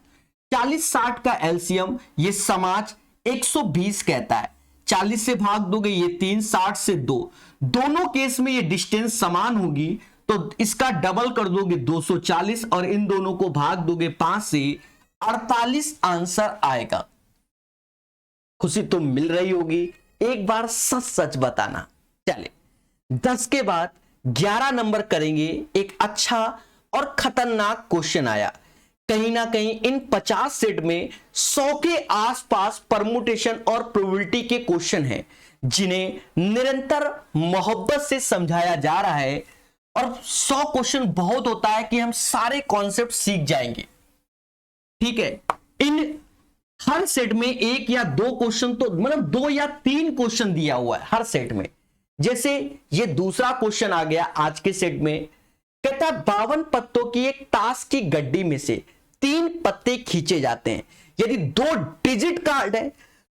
40-60 का एलसीएम ये समाज 120 कहता है। 40 से भाग दोगे ये 3, 60 से 2, दोनों केस में ये डिस्टेंस समान होगी, तो इसका डबल कर दोगे 240 और इन दोनों को भाग दोगे 5 से, 48 आंसर आएगा। खुशी तो मिल रही होगी, एक बार सच सच बताना। चले 10 के बाद 11 नंबर करेंगे। एक अच्छा और खतरनाक क्वेश्चन आया, कहीं ना कहीं इन 50 सेट में 100 के आसपास परमुटेशन और प्रोबेबिलिटी के क्वेश्चन हैं, जिन्हें निरंतर मोहब्बत से समझाया जा रहा है। और 100 क्वेश्चन बहुत होता है कि हम सारे कॉन्सेप्ट सीख जाएंगे, ठीक है। इन हर सेट में 1 या 2 क्वेश्चन, तो मतलब 2 या 3 क्वेश्चन दिया हुआ है हर सेट में। जैसे ये दूसरा क्वेश्चन आ गया आज के सेट में, कहता है 52 पत्तों की एक ताश की गड्डी में से 3 पत्ते खींचे जाते हैं। यदि 2 डिजिट कार्ड है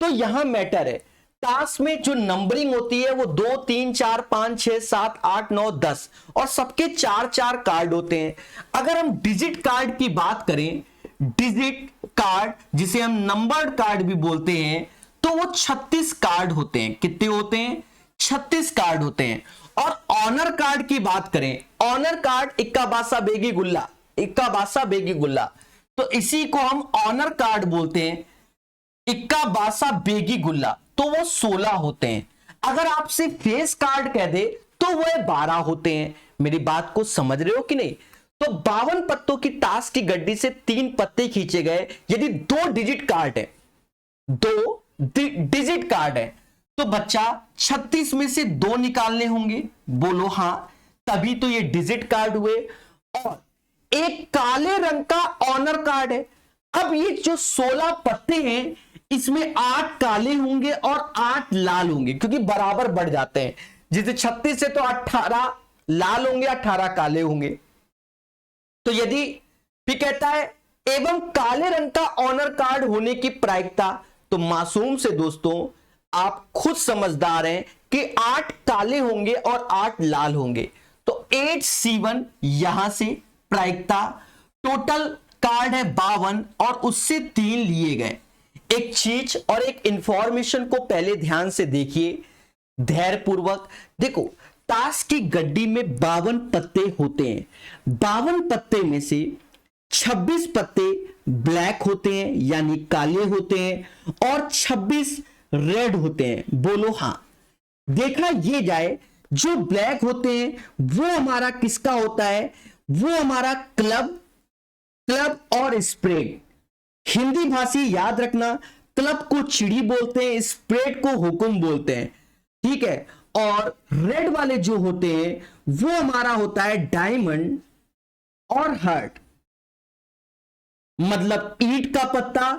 तो यहां मैटर है, ताश में जो नंबरिंग होती है वो 2 3 4 5 6 7 8 9 10 और सबके 4-4 कार्ड होते हैं। अगर हम डिजिट कार्ड की बात करें, डिजिट कार्ड जिसे हम नंबर्ड कार्ड भी बोलते हैं, तो वो 36 कार्ड होते हैं। कितने होते हैं? 36 कार्ड होते हैं। और ऑनर कार्ड की बात करें, ऑनर कार्ड इक्का बासा बेगी गुल्ला, इक्का बासा बेगी गुल्ला, तो इसी को हम ऑनर कार्ड बोलते हैं। इक्का बासा बेगी गुल्ला, तो वो 16 होते हैं। अगर आपसे फेस कार्ड कह दे तो वो 12 होते हैं। मेरी बात को समझ रहे हो कि नहीं? तो 52 पत्तों की ताश की गड्डी से 3 पत्ते खींचे गए। यदि 2 डिजिट कार्ड है, 2 डिजिट कार्ड है, तो बच्चा 36 में से 2 निकालने होंगे। बोलो हां, तभी तो ये डिजिट कार्ड हुए। और एक काले रंग का ऑनर कार्ड है। अब ये जो 16 पत्ते हैं, इसमें 8 काले होंगे और 8 लाल होंगे, क्योंकि बराबर बढ़ जाते हैं। जैसे 36 से तो 18 लाल होंगे, 18 काले होंगे। तो यदि फिर कहता है एवं काले रंग का ऑनर कार्ड होने की प्रायिकता, तो मासूम से दोस्तों आप खुद समझदार हैं कि 8 काले होंगे और 8 लाल होंगे। तो 8C1 यहां से प्रायिकता। टोटल कार्ड है 52 और उससे 3 लिए गए। एक चीज और एक इंफॉर्मेशन को पहले ध्यान से देखिए, धैर्य पूर्वक देखो। ताश की गड्डी में 52 पत्ते होते हैं। 52 पत्ते में से 26 पत्ते ब्लैक होते हैं, यानी काले होते हैं, और 26 रेड होते हैं। बोलो हां। देखा ये जाए, जो ब्लैक होते हैं वो हमारा किसका होता है? वो हमारा क्लब और स्प्रेड। हिंदी भाषी याद रखना, क्लब को चिड़ी बोलते हैं, स्प्रेड को हुकुम बोलते हैं, ठीक है। और रेड वाले जो होते हैं वो हमारा होता है डायमंड और हार्ट, मतलब ईंट का पत्ता,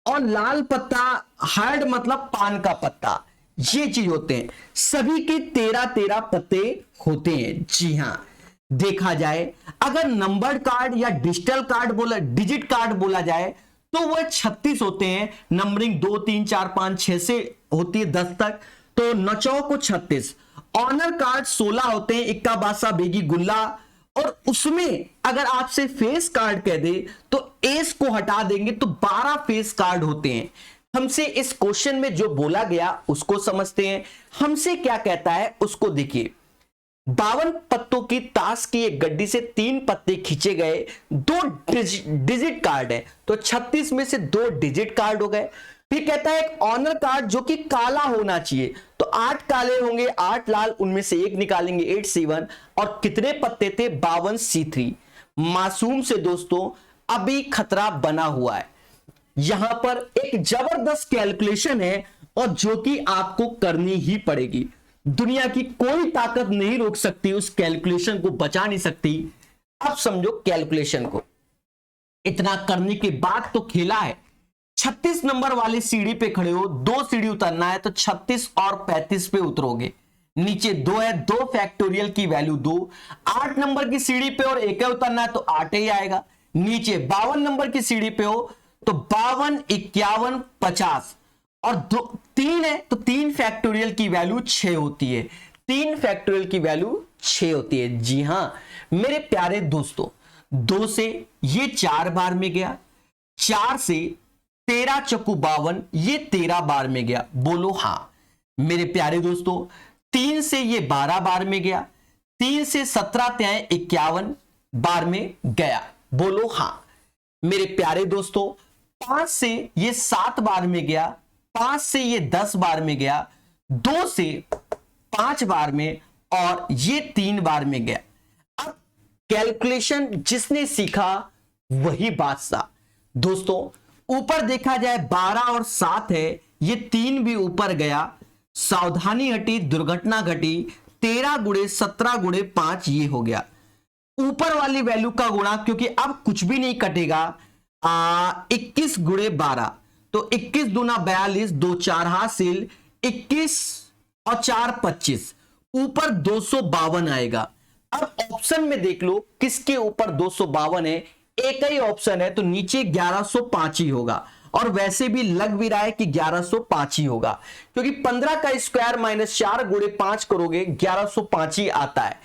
और लाल पत्ता हार्ट मतलब पान का पत्ता। ये चीज होते हैं। सभी के 13-13 पत्ते होते हैं। जी हां, देखा जाए अगर नंबर कार्ड या डिजिट कार्ड बोला जाए तो वह 36 होते हैं। नंबरिंग 2 3 4 5 6 से होती है 10 तक, तो नचौ को 36। ऑनर कार्ड 16 होते हैं, इक्का बासा बेगी गुल्ला। और उसमें अगर आपसे फेस कार्ड कह दे तो एस को हटा देंगे तो 12 फेस कार्ड होते हैं। हमसे इस क्वेश्चन में जो बोला गया उसको समझते हैं। हमसे क्या कहता है उसको देखिए। 52 पत्तों की ताश की एक गड्डी से 3 पत्ते खींचे गए, 2 डिजिट कार्ड है, तो 36 में से 2 डिजिट कार्ड हो गए। फिर कहता है एक ऑनर कार्ड जो कि काला होना चाहिए, तो 8 काले होंगे, 8 लाल, उनमें से एक निकालेंगे, 8C1। और कितने पत्ते थे? 52C3। मासूम से दोस्तों अभी खतरा बना हुआ है। यहां पर एक जबरदस्त कैलकुलेशन है और जो कि आपको करनी ही पड़ेगी। दुनिया की कोई ताकत नहीं रोक सकती, उस कैलकुलेशन को बचा नहीं सकती। अब समझो कैलकुलेशन को। इतना करने के बाद तो खेला है। 36 नंबर वाली सीढ़ी पे खड़े हो, 2 सीढ़ी उतरना है, तो 36 और 35 पे उतरोगे। नीचे 2 है, 2 फैक्टोरियल की वैल्यू 2। 8 नंबर की सीढ़ी पे और 1 उतरना है, तो 8 ही आएगा। नीचे 52 नंबर की सीढ़ी पे हो तो 52 51 50 और 3 है, तो 3 फैक्टोरियल की वैल्यू 6 होती है। 3 फैक्टोरियल की वैल्यू 6 होती है। जी हां मेरे प्यारे दोस्तों, 2 से ये 4 बार में गया, 4 से 13 चक्कू 52, ये 13 बार में गया। बोलो हां मेरे प्यारे दोस्तों। 3 से ये 12 बार में गया, 3 से 17 त्याएं 51 बार में गया। बोलो हां मेरे प्यारे दोस्तों। 5 से ये 7 बार में गया, 5 से ये 10 बार में गया, 2 से 5 बार में, और ये 3 बार में गया। अब कैलकुलेशन जिसने सीखा वही बादशाह। दोस्तों ऊपर देखा जाए 12 और 7 है, ये 3 भी ऊपर गया, सावधानी हटी, दुर्घटना घटी। 13 गुणे 17 गुणे 5 ये हो गया। ऊपर वाली वैल्यू का गुणा, क्योंकि अब कुछ भी नहीं कटेगा। 21 गुणे 12, तो 21 दूना 42, 2 4 हासिल, 21 और 4 25, ऊपर 252 आएगा। अब ऑप्शन में देख लो किसके ऊपर 252 है। एक ही ऑप्शन है, तो नीचे 1105 ही होगा। और वैसे भी लग भी रहा है कि 1105 ही होगा, क्योंकि 15 का स्क्वायर माइनस 4 गुणे 5 करोगे 1105 ही आता है।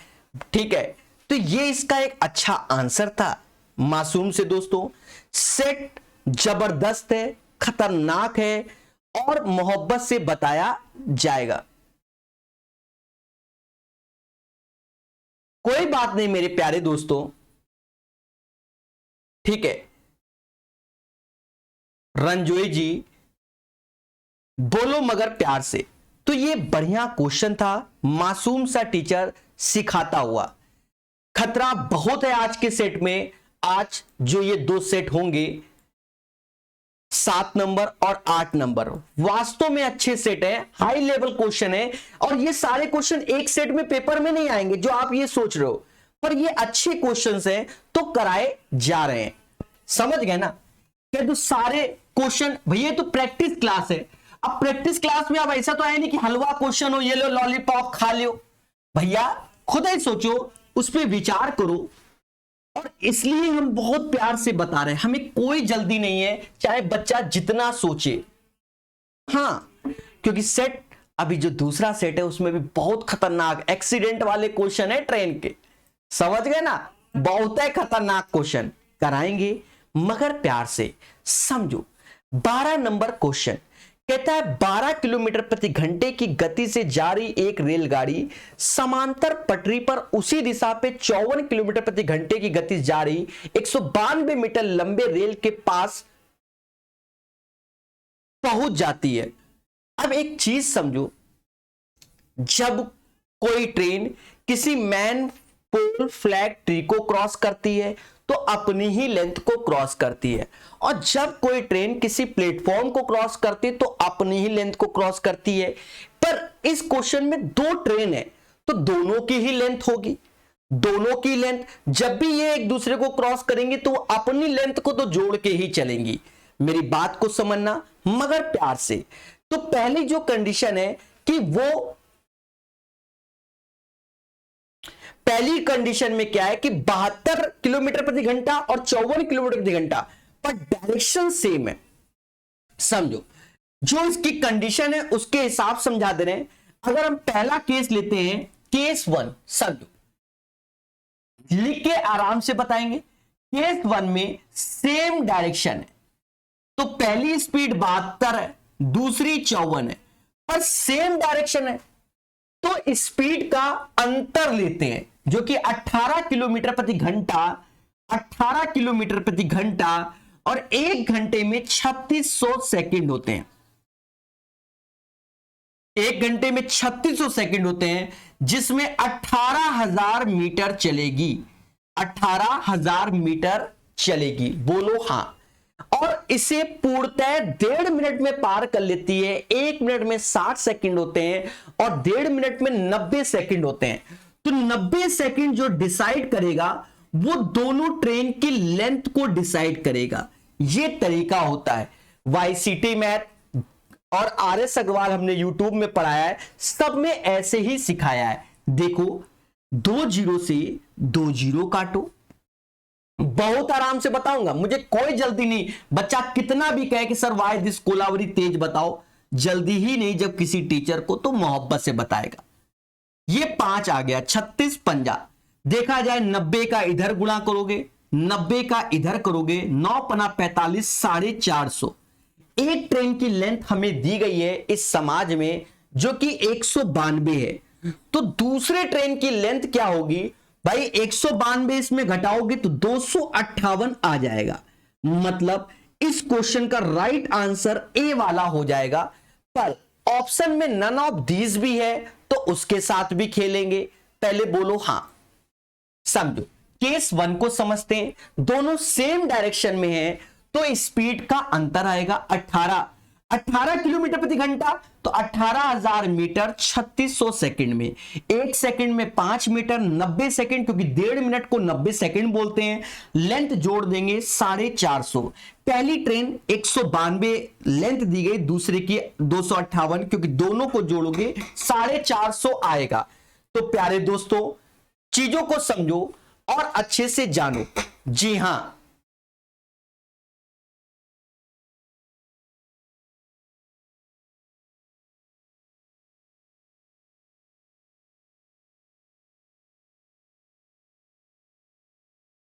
ठीक है, तो ये इसका एक अच्छा आंसर था मासूम से दोस्तों। सेट जबरदस्त है, खतरनाक है और मोहब्बत से बताया जाएगा। कोई बात नहीं मेरे प्यारे दोस्तों, ठीक है। रंजोई जी, बोलो मगर प्यार से। तो ये बढ़िया क्वेश्चन था, मासूम सा टीचर सिखाता हुआ। खतरा बहुत है आज के सेट में। आज जो ये दो सेट होंगे 7 नंबर और 8 नंबर, वास्तव में अच्छे सेट है, हाई लेवल क्वेश्चन है। और ये सारे क्वेश्चन एक सेट में पेपर में नहीं आएंगे जो आप ये सोच रहे हो, पर ये अच्छे क्वेश्चंस हैं तो कराए जा रहे हैं। समझ गए ना? क्या तो सारे क्वेश्चन भैया तो प्रैक्टिस क्लास है। अब प्रैक्टिस क्लास में अब ऐसा तो है नहीं कि हलवा क्वेश्चन हो, ये लो लॉलीपॉप खा लो। भैया खुद ही सोचो, उस पर विचार करो। और इसलिए हम बहुत प्यार से बता रहे हैं, हमें कोई जल्दी नहीं है, चाहे बच्चा जितना सोचे। हां, क्योंकि सेट अभी जो दूसरा सेट है उसमें भी बहुत खतरनाक एक्सीडेंट वाले क्वेश्चन है ट्रेन के। समझ गए ना? बहुत है खतरनाक क्वेश्चन, कराएंगे मगर प्यार से। समझो 12 नंबर क्वेश्चन कहता है 12 किलोमीटर प्रति घंटे की गति से जा रही एक रेलगाड़ी समांतर पटरी पर उसी दिशा पे 54 किलोमीटर प्रति घंटे की गति से जा रही 192 मीटर लंबे रेल के पास पहुंच जाती है। अब एक चीज समझो, जब कोई ट्रेन किसी मैन पोल फ्लैग ट्री को क्रॉस करती है तो अपनी ही लेंथ को क्रॉस करती है, और जब कोई ट्रेन किसी प्लेटफॉर्म को क्रॉस करती है तो अपनी ही लेंथ को क्रॉस करती है। पर इस क्वेश्चन में दो ट्रेन है तो दोनों की ही लेंथ होगी। दोनों की लेंथ जब भी ये एक दूसरे को क्रॉस करेंगे तो अपनी लेंथ को तो जोड़ के ही चलेंगी। मेरी बात को समझना मगर प्यार से। तो पहली जो कंडीशन है कि वो, पहली कंडीशन में क्या है कि 72 किलोमीटर प्रति घंटा और 54 किलोमीटर प्रति घंटा, पर डायरेक्शन सेम है। समझो, जो इसकी कंडीशन है उसके हिसाब समझा दे रहे हैं। अगर हम पहला केस लेते हैं, केस 1, समझो, लिख के आराम से बताएंगे। केस 1 में सेम डायरेक्शन है, तो पहली स्पीड 72 है, दूसरी 54 है, पर सेम डायरेक्शन है तो स्पीड का अंतर लेते हैं, जो कि 18 किलोमीटर प्रति घंटा, 18 किलोमीटर प्रति घंटा, और एक घंटे में 3600 सेकंड होते हैं। एक घंटे में 3600 सेकंड होते हैं, जिसमें 18,000 मीटर चलेगी। 18,000 मीटर चलेगी, बोलो हां। और इसे पूर्णतः 1.5 मिनट में पार कर लेती है। 1 मिनट में 60 सेकंड होते हैं और 1.5 मिनट में 90 सेकंड होते हैं। तो 90 सेकंड जो डिसाइड करेगा वो दोनों ट्रेन की लेंथ को डिसाइड करेगा। यह तरीका होता है। वाईसीटी मैथ और आरएस अग्रवाल हमने यूट्यूब में पढ़ाया है, सब में ऐसे ही सिखाया है। देखो, 2 जीरो से 2 जीरो काटो, बहुत आराम से बताऊंगा, मुझे कोई जल्दी नहीं। बच्चा कितना भी कहे कि सर वाई दिस कोलावरी तेज बताओ, जल्दी ही नहीं। जब किसी टीचर को तो मोहब्बत से बताएगा। ये 5 आ गया, 36 पंजा। देखा जाए 90 का इधर गुणा करोगे, 90 का इधर करोगे, 9 पना 45, 450। एक ट्रेन की लेंथ हमें दी गई है इस समाज में जो कि 192 है। तो दूसरे ट्रेन की लेंथ क्या होगी भाई? 192 इसमें घटाओगे तो 258 आ जाएगा। मतलब इस क्वेश्चन का राइट आंसर ए वाला हो जाएगा। पर ऑप्शन में नन ऑफ दीज भी है तो उसके साथ भी खेलेंगे। पहले बोलो हां। समझो, केस 1 को समझते हैं। दोनों सेम डायरेक्शन में है तो स्पीड का अंतर आएगा 18 किलोमीटर प्रति घंटा, तो 18,000 मीटर 3600 सेकंड में। 1 सेकंड में 5 मीटर, 90 सेकंड, क्योंकि 1.5 मिनट को 90 सेकंड बोलते हैं। लेंथ जोड़ देंगे 450। पहली ट्रेन 192 लेंथ दी गई, दूसरे की 258, क्योंकि दोनों को जोड़ोगे 450 आएगा। तो प्यारे दोस्तों, चीजों को समझो और अच्छे से जानो। जी हां,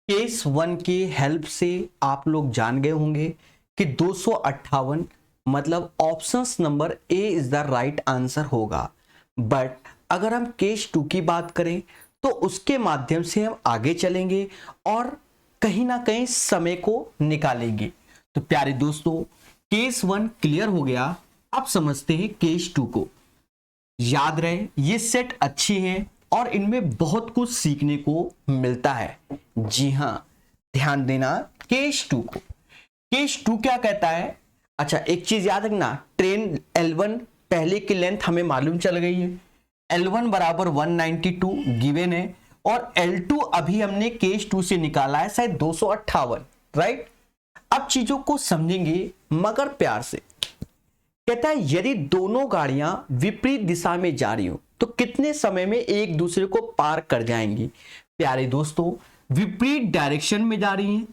केस 1 की हेल्प से आप लोग जान गए होंगे कि 258 मतलब options number A is the right answer होगा। बट अगर हम केस 2 की बात करें तो उसके माध्यम से हम आगे चलेंगे और कहीं ना कहीं समय को निकालेंगे। तो प्यारे दोस्तों, केस 1 क्लियर हो गया। अब समझते हैं केस 2 को। याद रहे ये सेट अच्छी है और इनमें बहुत कुछ सीखने को मिलता है। जी हां, ध्यान देना केस 2 को। केस 2 क्या कहता है? अच्छा, एक चीज याद रखना, ट्रेन L1 पहले की लेंथ हमें मालूम चल गई है, L1 बराबर 192 गिवन है, और L2 अभी हमने केस 2 से निकाला है शायद 258, राइट। अब चीजों को समझेंगे मगर प्यार से। कहता है यदि दोनों गाड़ियां विपरीत दिशा में जा रही हो तो कितने समय में एक दूसरे को पार कर जाएंगी? प्यारे दोस्तों, विपरीत डायरेक्शन में जा रही हैं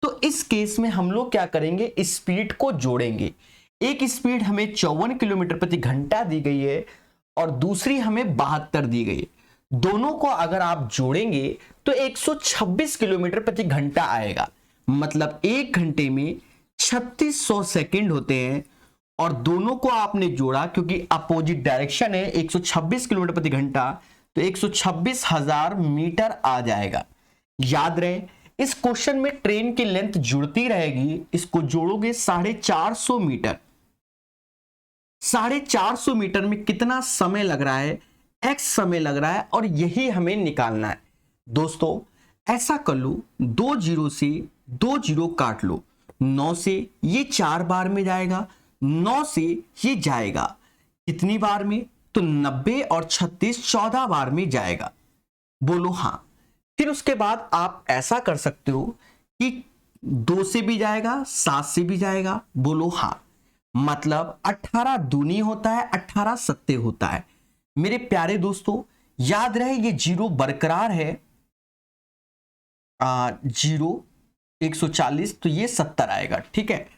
तो इस केस में हम लोग क्या करेंगे, स्पीड को जोड़ेंगे। एक स्पीड हमें 54 किलोमीटर प्रति घंटा दी गई है और दूसरी हमें 72 दी गई है। दोनों को अगर आप जोड़ेंगे तो 126 किलोमीटर प्रति घंटा आएगा। मतलब एक घंटे में 3600 सेकंड होते हैं, और दोनों को आपने जोड़ा क्योंकि अपोजिट डायरेक्शन है, 126 किलोमीटर प्रति घंटा, तो 126,000 मीटर आ जाएगा। याद रहे इस क्वेश्चन में ट्रेन की लेंथ जुड़ती रहेगी, इसको जोड़ोगे 450 मीटर। 450 मीटर में कितना समय लग रहा है? x समय लग रहा है, और यही हमें निकालना है। दोस्तों ऐसा कर लो, 2 जीरो से 2 जीरो काट लो, 9 से ये 4 बार में जाएगा, 9 से ये जाएगा कितनी बार में? तो 90 और 36 14 बार में जाएगा। बोलो हाँ। फिर उसके बाद आप ऐसा कर सकते हो कि 2 से भी जाएगा, 7 से भी जाएगा। बोलो हाँ। मतलब 18 दूनी होता है, 18 सत्ते होता है। मेरे प्यारे दोस्तों याद रहे ये जीरो बरकरार है, जीरो 140 तो ये 70 आएगा, ठीक है।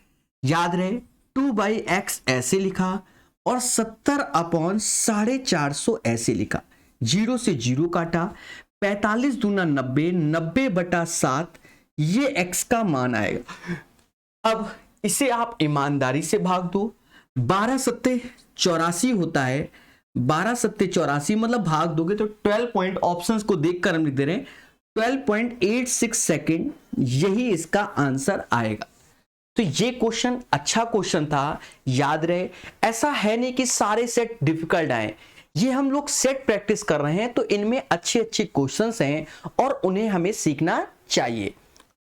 याद रहे 2/x ऐसे लिखा और 70/450 ऐसे लिखा। जीरो से जीरो काटा, 45 दूना 90, 90/7 ये x का मान आएगा। अब इसे आप ईमानदारी से भाग दो, 12 सत्ते 84 होता है, 12 सत्ते 84 मतलब भाग दोगे तो 12 पॉइंट, ऑप्शंस को देखकर हम लिख दे रहे हैं 12.86 सेकेंड, यही इसका आंसर आएगा। तो ये क्वेश्चन अच्छा क्वेश्चन था। याद रहे ऐसा है नहीं कि सारे सेट डिफिकल्ट आए, ये हम लोग सेट प्रैक्टिस कर रहे हैं तो इनमें अच्छे अच्छे क्वेश्चंस हैं और उन्हें हमें सीखना चाहिए।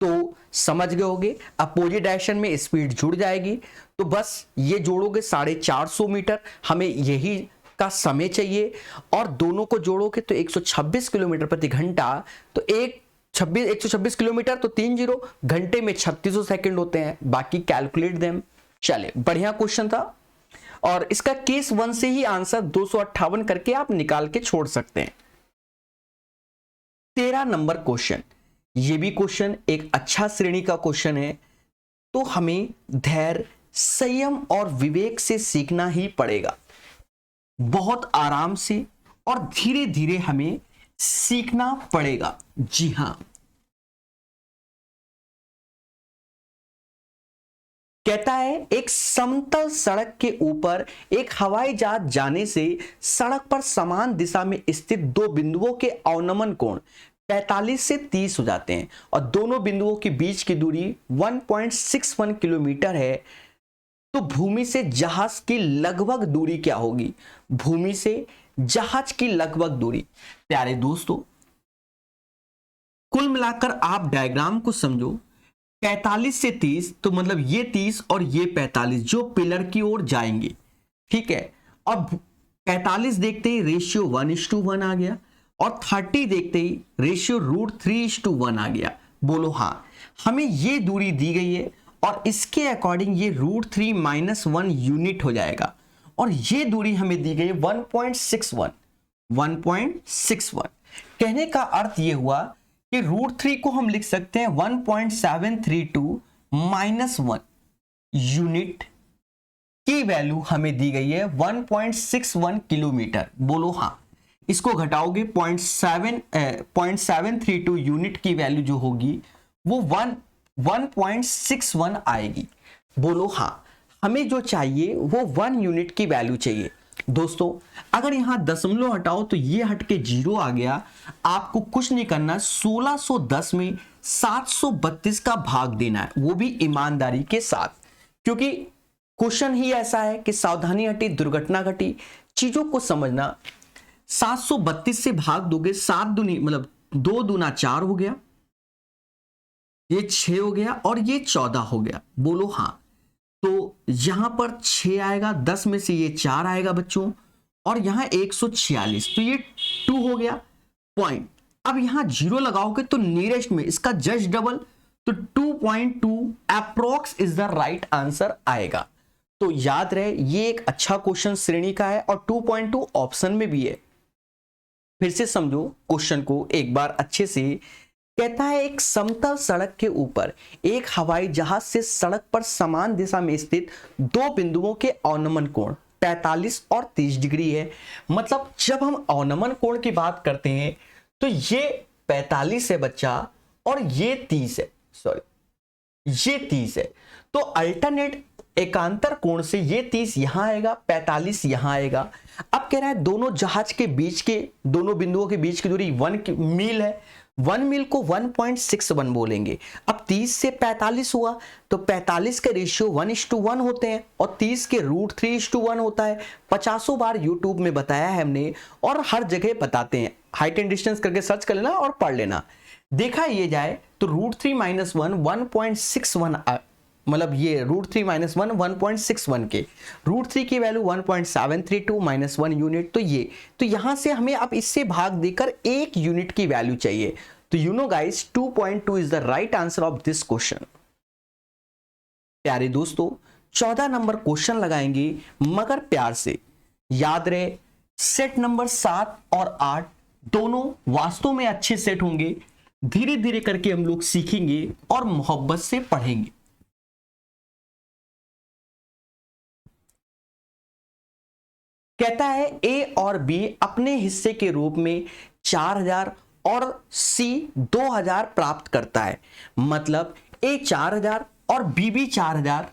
तो समझ गए होगे, अपोजिट डायरेक्शन में स्पीड जुड़ जाएगी तो बस ये जोड़ोगे 450 मीटर, हमें यही का समय चाहिए, और दोनों को जोड़ोगे तो 126 किलोमीटर प्रति घंटा, तो 126 किलोमीटर तो 3 जीरो, घंटे में 3600 सेकंड होते हैं। बाकी कैलकुलेट देम। चले, बढ़िया क्वेश्चन था, और इसका केस 1 से ही आंसर 258 करके आप निकाल के छोड़ सकते हैं। 13 नंबर क्वेश्चन, ये भी क्वेश्चन एक अच्छा श्रेणी का क्वेश्चन है, तो हमें धैर्य, संयम और विवेक से सीखना ही पड़ेगा। बहुत आराम से और धीरे धीरे हमें सीखना पड़ेगा। जी हां, कहता है एक समतल सड़क के ऊपर एक हवाई जहाज जाने से सड़क पर समान दिशा में स्थित दो बिंदुओं के अवनमन कोण 45 से 30 हो जाते हैं और दोनों बिंदुओं के बीच की दूरी 1.61 किलोमीटर है। तो भूमि से जहाज की लगभग दूरी क्या होगी? भूमि से जहाज की लगभग दूरी। प्यारे दोस्तों, कुल मिलाकर आप डायग्राम को समझो, 45 से 30 तो मतलब ये 30 और ये 45 जो पिलर की ओर जाएंगे, ठीक है। अब 45 देखते ही रेशियो 1:1 आ गया और 30 देखते ही रेशियो √3:1 आ गया। बोलो हाँ, हमें ये दूरी दी गई है और इसके अकॉर्डिंग ये √3 - 1 यूनिट हो जाएगा और ये दूरी हमें दी गई है 1.61। कहने का अर्थ ये हुआ कि √3 को हम लिख सकते हैं 1.732 - 1 यूनिट की वैल्यू हमें दी गई है 1.61 किलोमीटर। बोलो हाँ, इसको घटाओगे 0.732 यूनिट की वैल्यू जो होगी वो 1.61 आएगी। बोलो हाँ, हमें जो चाहिए वो 1 यूनिट की वैल्यू चाहिए। दोस्तों अगर यहां दशमलव हटाओ तो ये हट के 0 आ गया। आपको कुछ नहीं करना, 1610 में 732 का भाग देना है, वो भी ईमानदारी के साथ, क्योंकि क्वेश्चन ही ऐसा है कि सावधानी हटी दुर्घटना घटी। चीजों को समझना, 732 से भाग दोगे, 7 दूनी मतलब 2 दूना 4 हो गया, ये 6 हो गया और ये 14 हो गया। बोलो हाँ। तो यहां पर 6 आएगा, 10 में से ये 4 आएगा बच्चों, और यहां 146, तो ये 2 हो गया पॉइंट। अब यहां 0 लगाओगे तो नियरेस्ट में इसका जस्ट डबल, तो 2.2 approx is the right answer आएगा। तो याद रहे ये एक अच्छा क्वेश्चन श्रेणी का है और 2.2 ऑप्शन में भी है। फिर से समझो क्वेश्चन को एक बार अच्छे से। कहता है एक समतल सड़क के ऊपर एक हवाई जहाज से सड़क पर समान दिशा में स्थित 2 बिंदुओं के अवनमन कोण 45 और 30 डिग्री है। मतलब जब हम अवनमन कोण की बात करते हैं तो ये 45 है बच्चा और ये 30 है, सॉरी ये 30 है। तो अल्टरनेट एकांतर कोण से ये 30 यहां आएगा, 45 यहां आएगा। अब कह रहा है दोनों जहाज के बीच के, दोनों बिंदुओं के बीच की दूरी 1 मील है। 1 मील को 1.61 बोलेंगे। अब 30 से 45 हुआ तो 45 के रेशियो 1:1 होते हैं और 30 के √3:1 होता है। 50 बार यूट्यूब में बताया है हमने और हर जगह बताते हैं। हाइट एंड डिस्टेंस करके सर्च कर लेना और पढ़ लेना। देखा ये जाए तो √3 - 1 1.61, मतलब ये √3 - 1 1.61 के, √3 की वैल्यू 1.732 - 1 यूनिट। तो ये, तो यहां से हमें अब इससे भाग देकर 1 यूनिट की वैल्यू चाहिए। तो you know guys 2.2 is the right answer of this question. प्यारे दोस्तों 14 नंबर क्वेश्चन लगाएंगे मगर प्यार से। याद रहे सेट नंबर 7 और 8 दोनों वास्तव में अच्छे सेट होंगे। धीरे धीरे करके हम लोग सीखेंगे और मोहब्बत से पढ़ेंगे। कहता है ए और बी अपने हिस्से के रूप में 4000 और सी 2000 प्राप्त करता है। मतलब ए 4000 और बी भी 4000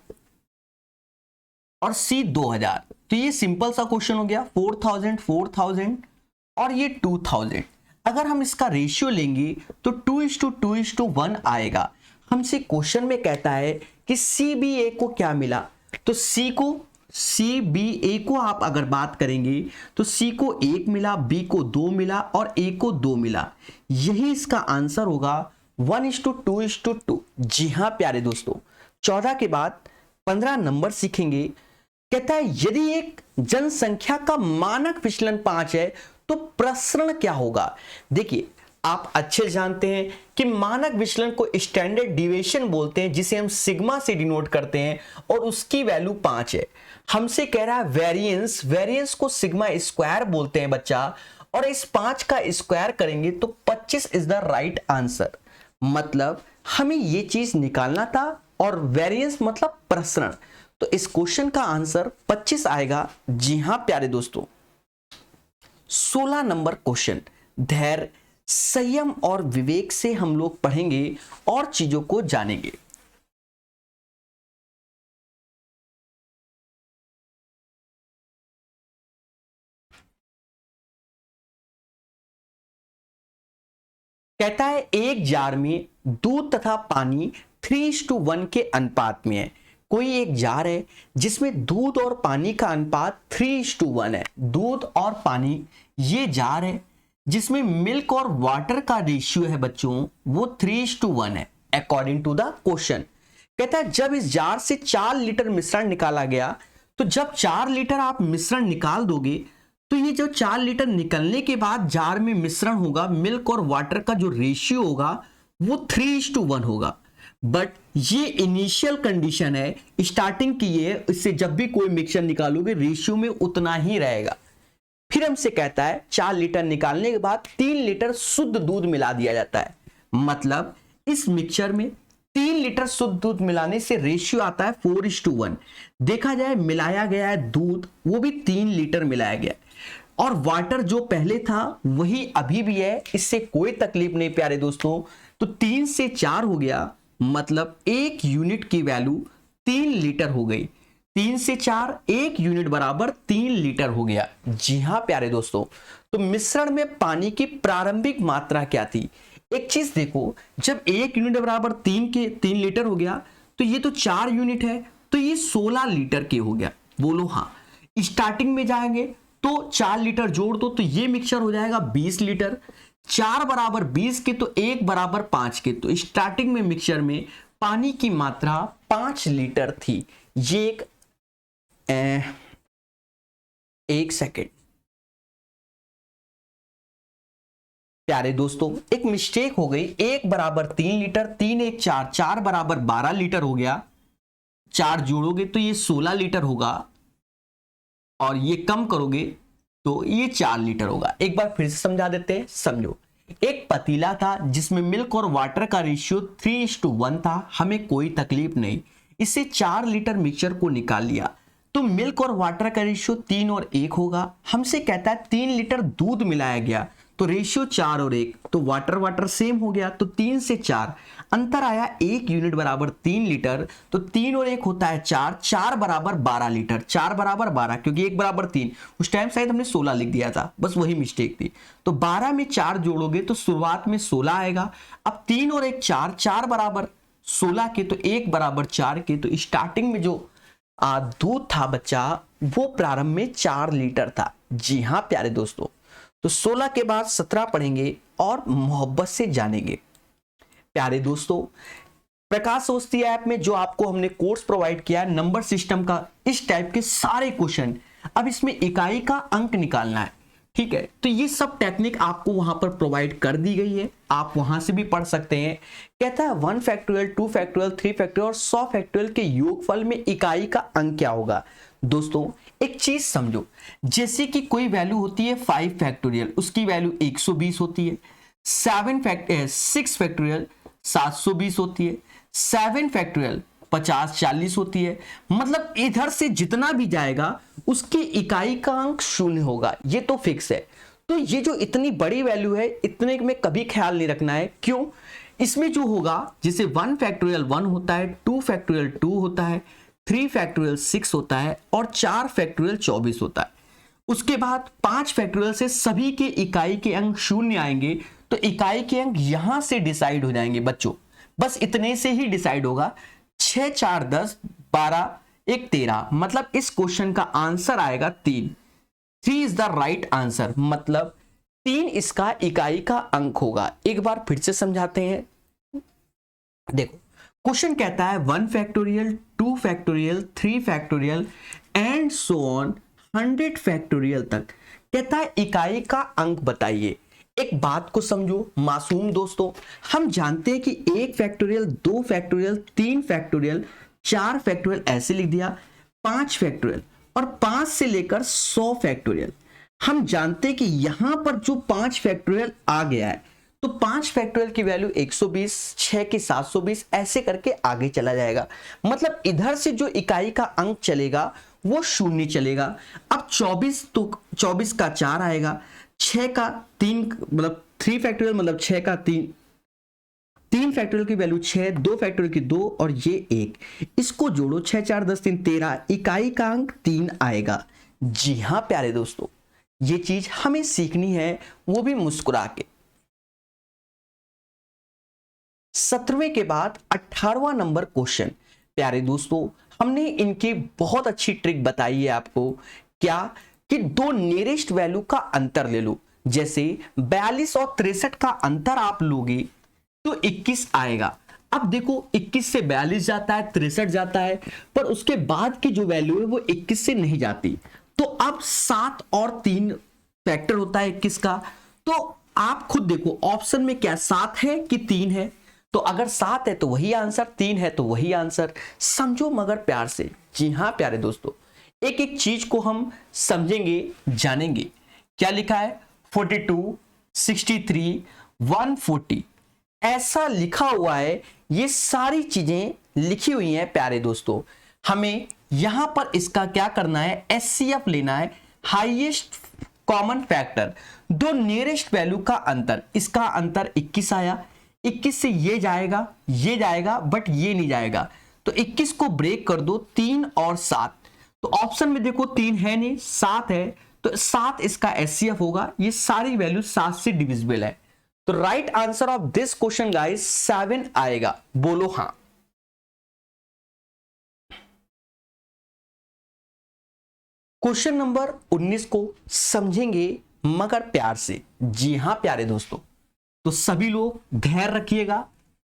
और सी 2000। तो ये सिंपल सा क्वेश्चन हो गया। 4000 4000 और ये 2000। अगर हम इसका रेशियो लेंगे तो 2:2:1 आएगा। हमसे क्वेश्चन में कहता है कि सी बी ए को क्या मिला। तो सी बी ए को आप अगर बात करेंगे तो सी को 1 मिला, बी को 2 मिला और ए को 2 मिला। यही इसका आंसर होगा 1:2:2। जी हां प्यारे दोस्तों 14 के बाद 15 नंबर सीखेंगे। कहता है यदि एक जनसंख्या का मानक विचलन 5 है तो प्रसरण क्या होगा। देखिए आप अच्छे जानते हैं कि मानक विचलन को स्टैंडर्ड डिविएशन बोलते हैं, जिसे हम सिग्मा से डिनोट करते हैं और उसकी वैल्यू 5 है। हमसे कह रहा है वेरिएंस को सिग्मा स्क्वायर बोलते हैं बच्चा, और इस 5 का स्क्वायर करेंगे तो 25 इज द राइट आंसर। मतलब हमें ये चीज निकालना था और वेरिएंस मतलब प्रसरण। तो इस क्वेश्चन का आंसर 25 आएगा। जी हां प्यारे दोस्तों 16 नंबर क्वेश्चन। धैर्य, संयम और विवेक से हम लोग पढ़ेंगे और चीजों को जानेंगे। कहता है एक जार में दूध तथा पानी 3:1 के अनुपात में है। कोई एक जार है जिसमें दूध और पानी का अनुपात 3:1 है। दूध और पानी, ये जार है जिसमें मिल्क और वाटर का रेशियो है बच्चों वो 3:1 है अकॉर्डिंग टू द क्वेश्चन। कहता है जब इस जार से 4 लीटर मिश्रण निकाला गया, तो जब 4 लीटर आप मिश्रण निकाल दोगे तो ये जो 4 लीटर निकलने के बाद जार में मिश्रण होगा, मिल्क और वाटर का जो रेशियो होगा वो 3:1 होगा। बट ये इनिशियल कंडीशन है, स्टार्टिंग की है, इससे जब भी कोई मिक्सचर निकालोगे रेशियो में उतना ही रहेगा। फिर हमसे कहता है 4 लीटर निकालने के बाद 3 लीटर शुद्ध दूध मिला दिया जाता है। मतलब इस मिक्सचर में 3 लीटर शुद्ध दूध मिलाने से रेशियो आता है 4:1। देखा जाए मिलाया गया है दूध, वो भी 3 लीटर मिलाया गया, और वाटर जो पहले था वही अभी भी है, इससे कोई तकलीफ नहीं प्यारे दोस्तों। तो 3 से 4 हो गया, मतलब 1 यूनिट की वैल्यू 3 लीटर हो गई। 3 से 4 1 यूनिट बराबर 3 लीटर हो गया। जी हां प्यारे दोस्तों, तो मिश्रण में पानी की प्रारंभिक मात्रा क्या थी। एक चीज देखो, जब 1 यूनिट बराबर 3 लीटर हो गया तो ये तो 4 यूनिट है, तो ये 16 लीटर के हो गया, बोलो हाँ। स्टार्टिंग में जाएंगे तो 4 लीटर जोड़ दो तो ये मिक्सचर हो जाएगा 20 लीटर, 4 बराबर 20 के तो 1 बराबर 5 के, तो स्टार्टिंग में मिक्सचर में पानी की मात्रा 5 लीटर थी। ये एक सेकेंड प्यारे दोस्तों, एक मिस्टेक हो गई, 1 बराबर 3 लीटर, 3 1 4, 4 बराबर 12 लीटर हो गया, 4 जोड़ोगे तो ये 16 लीटर होगा और ये कम करोगे तो ये 4 लीटर होगा। एक बार फिर से समझा देते हैं, समझो। एक पतीला था जिसमें मिल्क और वाटर का रेशियो 3:1 था, हमें कोई तकलीफ नहीं, इससे 4 लीटर मिक्सचर को निकाल लिया तो मिल्क और वाटर का रेशियो 3 और 1 होगा। हमसे कहता है 3 लीटर दूध मिलाया गया तो रेशियो 4 और 1, तो वाटर वाटर सेम हो गया, तो 3 से 4 अंतर आया 1 यूनिट बराबर 3 लीटर, तो 3 और 1 होता है 4, 4 बराबर 12 लीटर, 4 बराबर 12 क्योंकि 1 बराबर 3, उस टाइम शायद हमने 16 लिख दिया था, बस वही मिस्टेक थी। तो 12 में 4 जोड़ोगे तो शुरुआत में 16 आएगा। अब 3 और 1 4, 4 बराबर 16 के तो 1 बराबर 4 के, तो स्टार्टिंग में जो दूध था बच्चा वो प्रारंभ में 4 लीटर था। जी हाँ प्यारे दोस्तों, तो 16 के बाद 17 पढ़ेंगे और मोहब्बत से जानेंगे। प्यारे दोस्तों, प्रकाश अवस्थी ऐप में जो आपको हमने कोर्स प्रोवाइड किया है नंबर सिस्टम का, इस टाइप के सारे क्वेश्चन, अब इसमें इकाई का अंक निकालना है, ठीक है। तो ये सब टेक्निक आपको वहां पर प्रोवाइड कर दी गई है, आप वहां से भी पढ़ सकते हैं। कहता है 1 फैक्टोरियल 2 फैक्टोरियल 3 फैक्टोरियल और 100 फैक्टोरियल के योगफल में इकाई का अंक क्या होगा। दोस्तों एक चीज समझो, जैसे कि कोई वैल्यू होती है 5 फैक्टोरियल, उसकी वैल्यू 120 होती है, 6 फैक्टोरियल 720 होती है, 7 फैक्टोरियल 50-40 होती है, मतलब इधर से जितना भी जाएगा उसकी इकाई का अंक 0 होगा, ये तो फिक्स है। तो ये जो इतनी बड़ी वैल्यू है इतने में कभी ख्याल नहीं रखना है, क्यों? इसमें जो होगा जैसे 1 फैक्टोरियल 1 होता है, 2 फैक्टोरियल 2 होता है, 3 फैक्टोरियल 6 होता है और 4 फैक्टोरियल 24 होता है। उसके बाद 5 फैक्टोरियल से सभी के इकाई के अंक 0 आएंगे, तो इकाई के अंक यहां से डिसाइड हो जाएंगे बच्चों, बस इतने से ही डिसाइड होगा। 6 4 10 12 1 13, मतलब इस क्वेश्चन का आंसर आएगा 3। 3 इज द राइट आंसर, मतलब 3 इसका इकाई का अंक होगा। एक बार फिर से समझाते हैं, देखो क्वेश्चन कहता है 1 factorial 2 factorial 3 factorial and so on 100 factorial तक, कहता है इकाई का अंक बताइए। एक बात को समझो मासूम दोस्तों, हम जानते हैं कि 1 फैक्टोरियल 2 फैक्टोरियल 3 फैक्टोरियल 4 फैक्टोरियल ऐसे लिख दिया, 5 फैक्टोरियल और 5 से लेकर 100 फैक्टोरियल। हम जानते हैं कि यहां पर जो 5 फैक्टोरियल आ गया है तो 5 फैक्टोरियल की वैल्यू 120, 6 की 720, ऐसे करके आगे चला जाएगा, मतलब इधर से जो इकाई का अंक चलेगा वो 0 चलेगा। अब 24 तो 24 का 4 आएगा, 6 का 3 मतलब 3 फैक्टोरियल मतलब 6 का 3 फैक्टोरियल की वैल्यू 6, 2 फैक्टोरियल की 2 और ये 1, इसको जोड़ो 6 4 10 3 13, इकाई का अंक 3 आएगा। जी हाँ प्यारे दोस्तों, ये चीज हमें सीखनी है, वो भी मुस्कुरा के। 17वें के बाद 18वां नंबर क्वेश्चन। प्यारे दोस्तों, हमने इनकी बहुत अच्छी ट्रिक बताई है आपको, क्या कि 2 नियरेस्ट वैल्यू का अंतर ले लो। जैसे 42 और 63 का अंतर आप लोगे तो 21 आएगा। अब देखो 21 से 42 जाता है, 63 जाता है, पर उसके बाद की जो वैल्यू है वो 21 से नहीं जाती। तो अब 7 और 3 फैक्टर होता है 21 का, तो आप खुद देखो ऑप्शन में क्या 7 है कि 3 है, तो अगर 7 है तो वही आंसर, 3 है तो वही आंसर। समझो मगर प्यार से। जी हाँ प्यारे दोस्तों, एक एक चीज को हम समझेंगे जानेंगे। क्या लिखा है 42 63 140 ऐसा लिखा हुआ है, ये सारी चीजें लिखी हुई हैं प्यारे दोस्तों। हमें यहां पर इसका क्या करना है, एचसीएफ लेना है, highest common factor, 2 nearest value का अंतर। इसका अंतर 21 आया, 21 से ये जाएगा बट ये नहीं जाएगा, तो 21 को ब्रेक कर दो, 3 और 7, तो ऑप्शन में देखो 3 है नहीं 7 है, तो 7 इसका एचसीएफ होगा। ये सारी वैल्यू 7 से डिविजिबल है, तो right answer of this question guys 7 आएगा, बोलो हाँ। क्वेश्चन नंबर 19 को समझेंगे मगर प्यार से। जी हां प्यारे दोस्तों, तो सभी लोग धैर्य रखिएगा,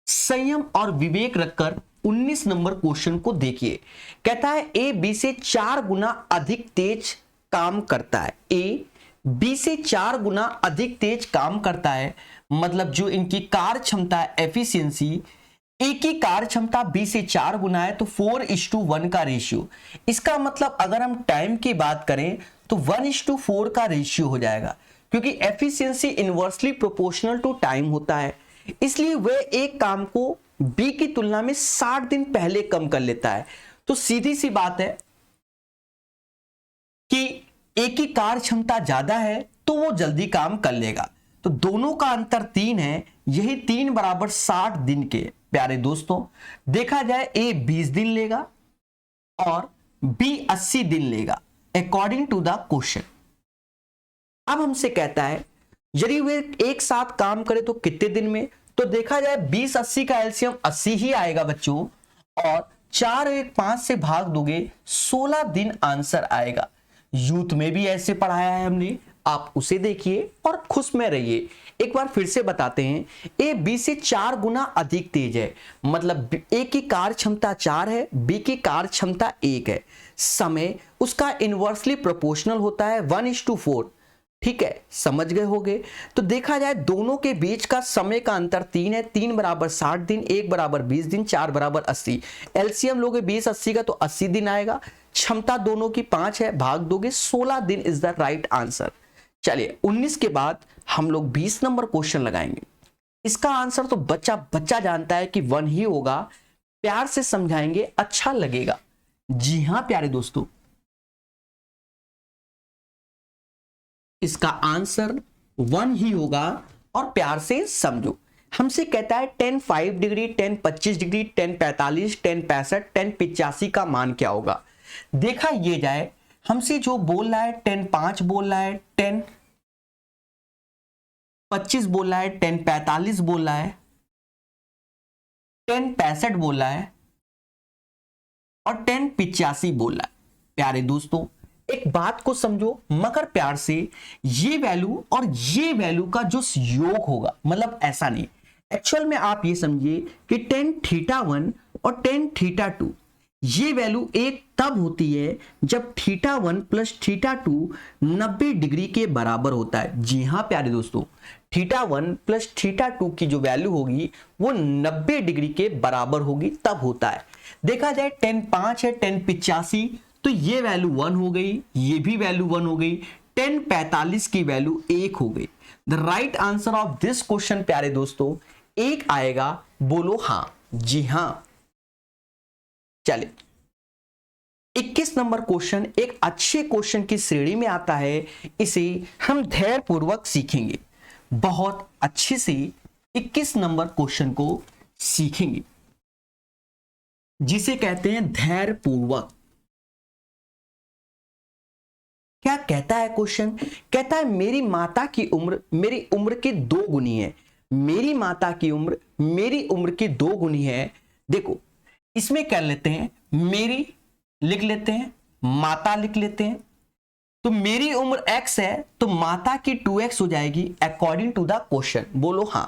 संयम और विवेक रखकर 19 नंबर क्वेश्चन को देखिए। कहता है ए बी से 4 गुना अधिक तेज काम करता है। ए बी से 4 गुना अधिक तेज काम करता है, मतलब जो इनकी कार्य क्षमता है एफिशिएंसी, ए की कार्य क्षमता बी से 4 गुना है, तो 4:1 का रेशियो। इसका मतलब अगर हम टाइम की बात करें तो 1:4 का रेशियो हो जाएगा, क्योंकि efficiency inversely proportional to time होता है, इसलिए वह एक काम को बी की तुलना में 60 दिन पहले कम कर लेता है। तो सीधी सी बात है कि ए की कार्य क्षमता ज्यादा है तो वो जल्दी काम कर लेगा। तो दोनों का अंतर 3 है, यही 3 बराबर 60 दिन के। प्यारे दोस्तों, देखा जाए ए 20 दिन लेगा और बी 80 दिन लेगा अकॉर्डिंग टू द क्वेश्चन। अब हमसे कहता है यदि वे एक साथ काम करे तो कितने दिन में, तो देखा जाए 20-80 का एलसीएम 80 ही आएगा बच्चों, और 4 और 1 5 से भाग दोगे 16 दिन आंसर आएगा। यूथ में भी ऐसे पढ़ाया है हमने, आप उसे देखिए और खुश में रहिए। एक बार फिर से बताते हैं, ए बी से 4 गुना अधिक तेज है, मतलब ए की कार्य क्षमता 4 है, बी की कार्य क्षमता 1 है, समय उसका इनवर्सली प्रोपोर्शनल होता है 1:4। ठीक है, समझ गए होंगे। तो देखा जाए दोनों के बीच का समय का अंतर 3 है, 3 बराबर 60 दिन, 1 बराबर 20 दिन, 4 बराबर 80। एलसीएम लोगे 20-80 का तो 80 दिन आएगा। क्षमता दोनों की 5 है, भाग दोगे 16 दिन इज द राइट आंसर। चलिए 19 के बाद हम लोग 20 नंबर क्वेश्चन लगाएंगे। इसका आंसर तो बच्चा जानता है कि 1 ही होगा, प्यार से समझाएंगे अच्छा लगेगा। जी हां प्यारे दोस्तों, इसका आंसर 1 ही होगा और प्यार से समझो। हमसे कहता है tan 5 degree, tan 25 degree, tan 45, tan 65, tan 85 का मान क्या होगा। देखा ये जाए, हमसे जो बोल रहा है tan 5 बोल रहा है, tan 25 बोल रहा है, tan 45 बोल रहा है, tan 65 बोल रहा है और tan 85 बोल रहा है। प्यारे दोस्तों, एक बात को समझो मगर प्यार से, ये वैल्यू और ये वैल्यू का जो योग होगा, मतलब ऐसा नहीं, एक्चुअल में आप ये समझिए कि tan θ1 और tan θ2 ये वैल्यू एक तब होती है जब θ1 प्लस θ2 90 डिग्री के बराबर होता है। जी हां प्यारे दोस्तों, θ1 प्लस θ2 की जो वैल्यू होगी वो 90 डिग्री के बराबर होगी, तब होता है। देखा जाए tan 5 है, tan 85, तो ये वैल्यू 1 हो गई, ये भी वैल्यू 1 हो गई, tan 45 की वैल्यू 1 हो गई। The right answer of this question प्यारे दोस्तों 1 आएगा, बोलो हां। जी हां। चलिए 21 नंबर क्वेश्चन एक अच्छे क्वेश्चन की श्रेणी में आता है, इसे हम धैर्य पूर्वक सीखेंगे, बहुत अच्छे से 21 नंबर क्वेश्चन को सीखेंगे, जिसे कहते हैं धैर्य पूर्वक। क्या कहता है क्वेश्चन, कहता है मेरी माता की उम्र मेरी उम्र की 2 गुनी है। मेरी माता की उम्र मेरी उम्र की 2 गुनी है। देखो इसमें कर लेते हैं, मेरी लिख लेते हैं, माता लिख लेते हैं। तो मेरी उम्र x है तो माता की 2x हो जाएगी अकॉर्डिंग टू द क्वेश्चन, बोलो हां।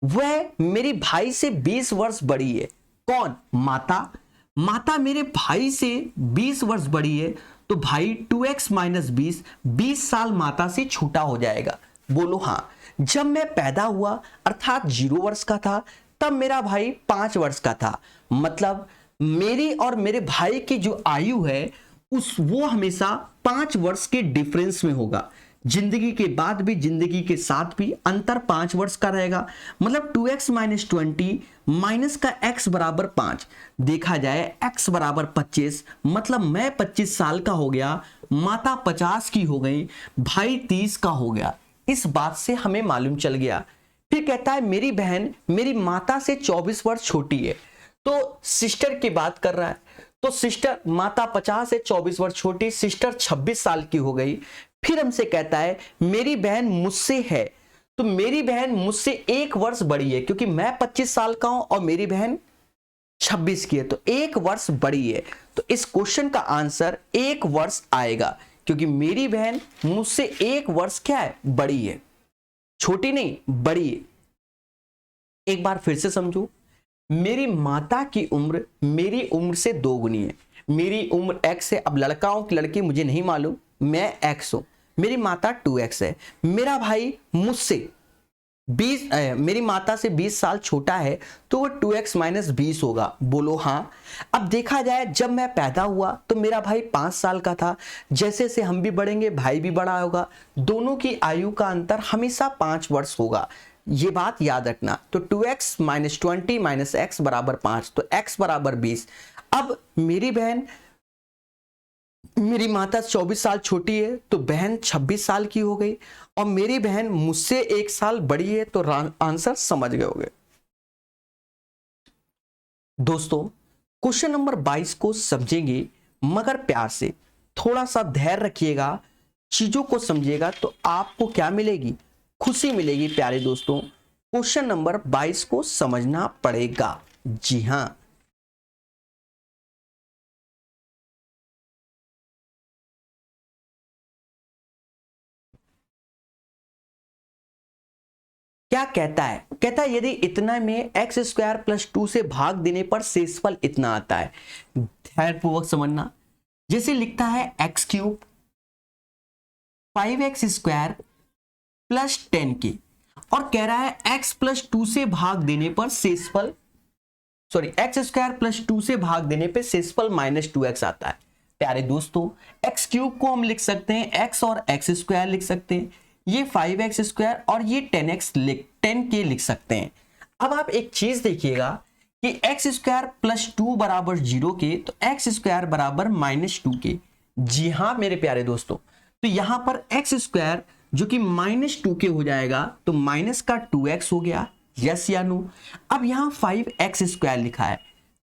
वह मेरे भाई से 20 वर्ष बड़ी है। कौन? माता। माता मेरे भाई से 20 वर्ष बड़ी है, तो भाई 2x माइनस 20 साल माता से छोटा हो जाएगा, बोलो हां। जब मैं पैदा हुआ अर्थात 0 वर्ष का था, तब मेरा भाई 5 वर्ष का था, मतलब मेरी और मेरे भाई की जो आयु है वो हमेशा 5 वर्ष के डिफरेंस में होगा। जिंदगी के बाद भी, जिंदगी के साथ भी अंतर 5 वर्ष का रहेगा, मतलब 2x माइनस 20 माइनस का x बराबर 5। देखा जाए x बराबर 25, मतलब मैं 25 साल का हो गया, माता 50 की हो गई, भाई 30 का हो गया। इस बात से हमें मालूम चल गया। फिर कहता है मेरी बहन मेरी माता से 24 वर्ष छोटी है, तो सिस्टर की बात कर रहा है। तो सिस्टर, माता 50 से 24 वर्ष छोटी, सिस्टर 26 साल की हो गई। फिर हमसे कहता है मेरी बहन मुझसे है, तो मेरी बहन मुझसे 1 वर्ष बड़ी है, क्योंकि मैं 25 साल का हूं और मेरी बहन 26 की है, तो 1 वर्ष बड़ी है। तो इस क्वेश्चन का आंसर 1 वर्ष आएगा, क्योंकि मेरी बहन मुझसे 1 वर्ष क्या है, बड़ी है, छोटी नहीं बड़ी है। एक बार फिर से समझो, मेरी माता की उम्र मेरी उम्र से 2 गुनी है। मेरी उम्र x है, अब लड़का हूं कि लड़की मुझे नहीं मालूम, मैं x हूं, मेरी माता 2x है। मेरा भाई मुझसे 20 मेरी माता से 20 साल छोटा है, तो वो 2x - 20 होगा। बोलो हाँ। अब देखा जाए, जब मैं पैदा हुआ तो मेरा भाई 5 साल का था, जैसे जैसे हम भी बढ़ेंगे भाई भी बड़ा होगा, दोनों की आयु का अंतर हमेशा 5 वर्ष होगा, ये बात याद रखना। तो 2x - 20 - x = 5, तो x = 20। अब मेरी बहन, मेरी माता 24 साल छोटी है, तो बहन 26 साल की हो गई, और मेरी बहन मुझसे 1 साल बड़ी है, तो आंसर समझ गए होंगे। दोस्तों, क्वेश्चन नंबर 22 को समझेंगे मगर प्यार से, थोड़ा सा धैर्य रखिएगा, चीजों को समझिएगा, तो आपको क्या मिलेगी, खुशी मिलेगी। प्यारे दोस्तों, क्वेश्चन नंबर 22 को समझना पड़ेगा। जी हां, क्या कहता है, कहता है यदि इतना में x² + 2 से भाग देने पर शेषफल इतना आता है। ध्यानपूर्वक समझना, जैसे लिखता है x³ 5x² + 10k, और कह रहा है x + 2 से भाग देने पर शेषफल, सॉरी x² + 2 से भाग देने पर शेषफल -2x आता है। प्यारे दोस्तों, x³ को हम लिख सकते हैं x और x² लिख सकते हैं, ये 5x² और ये 10k लिख सकते हैं। अब आप एक चीज देखिएगा कि x² + 2 = 0k, तो x² = -2k। जी हां मेरे प्यारे दोस्तों, तो यहां पर x² जो कि -2k हो जाएगा, तो माइनस का 2x हो गया, यस या नो। अब यहां 5x² लिखा है,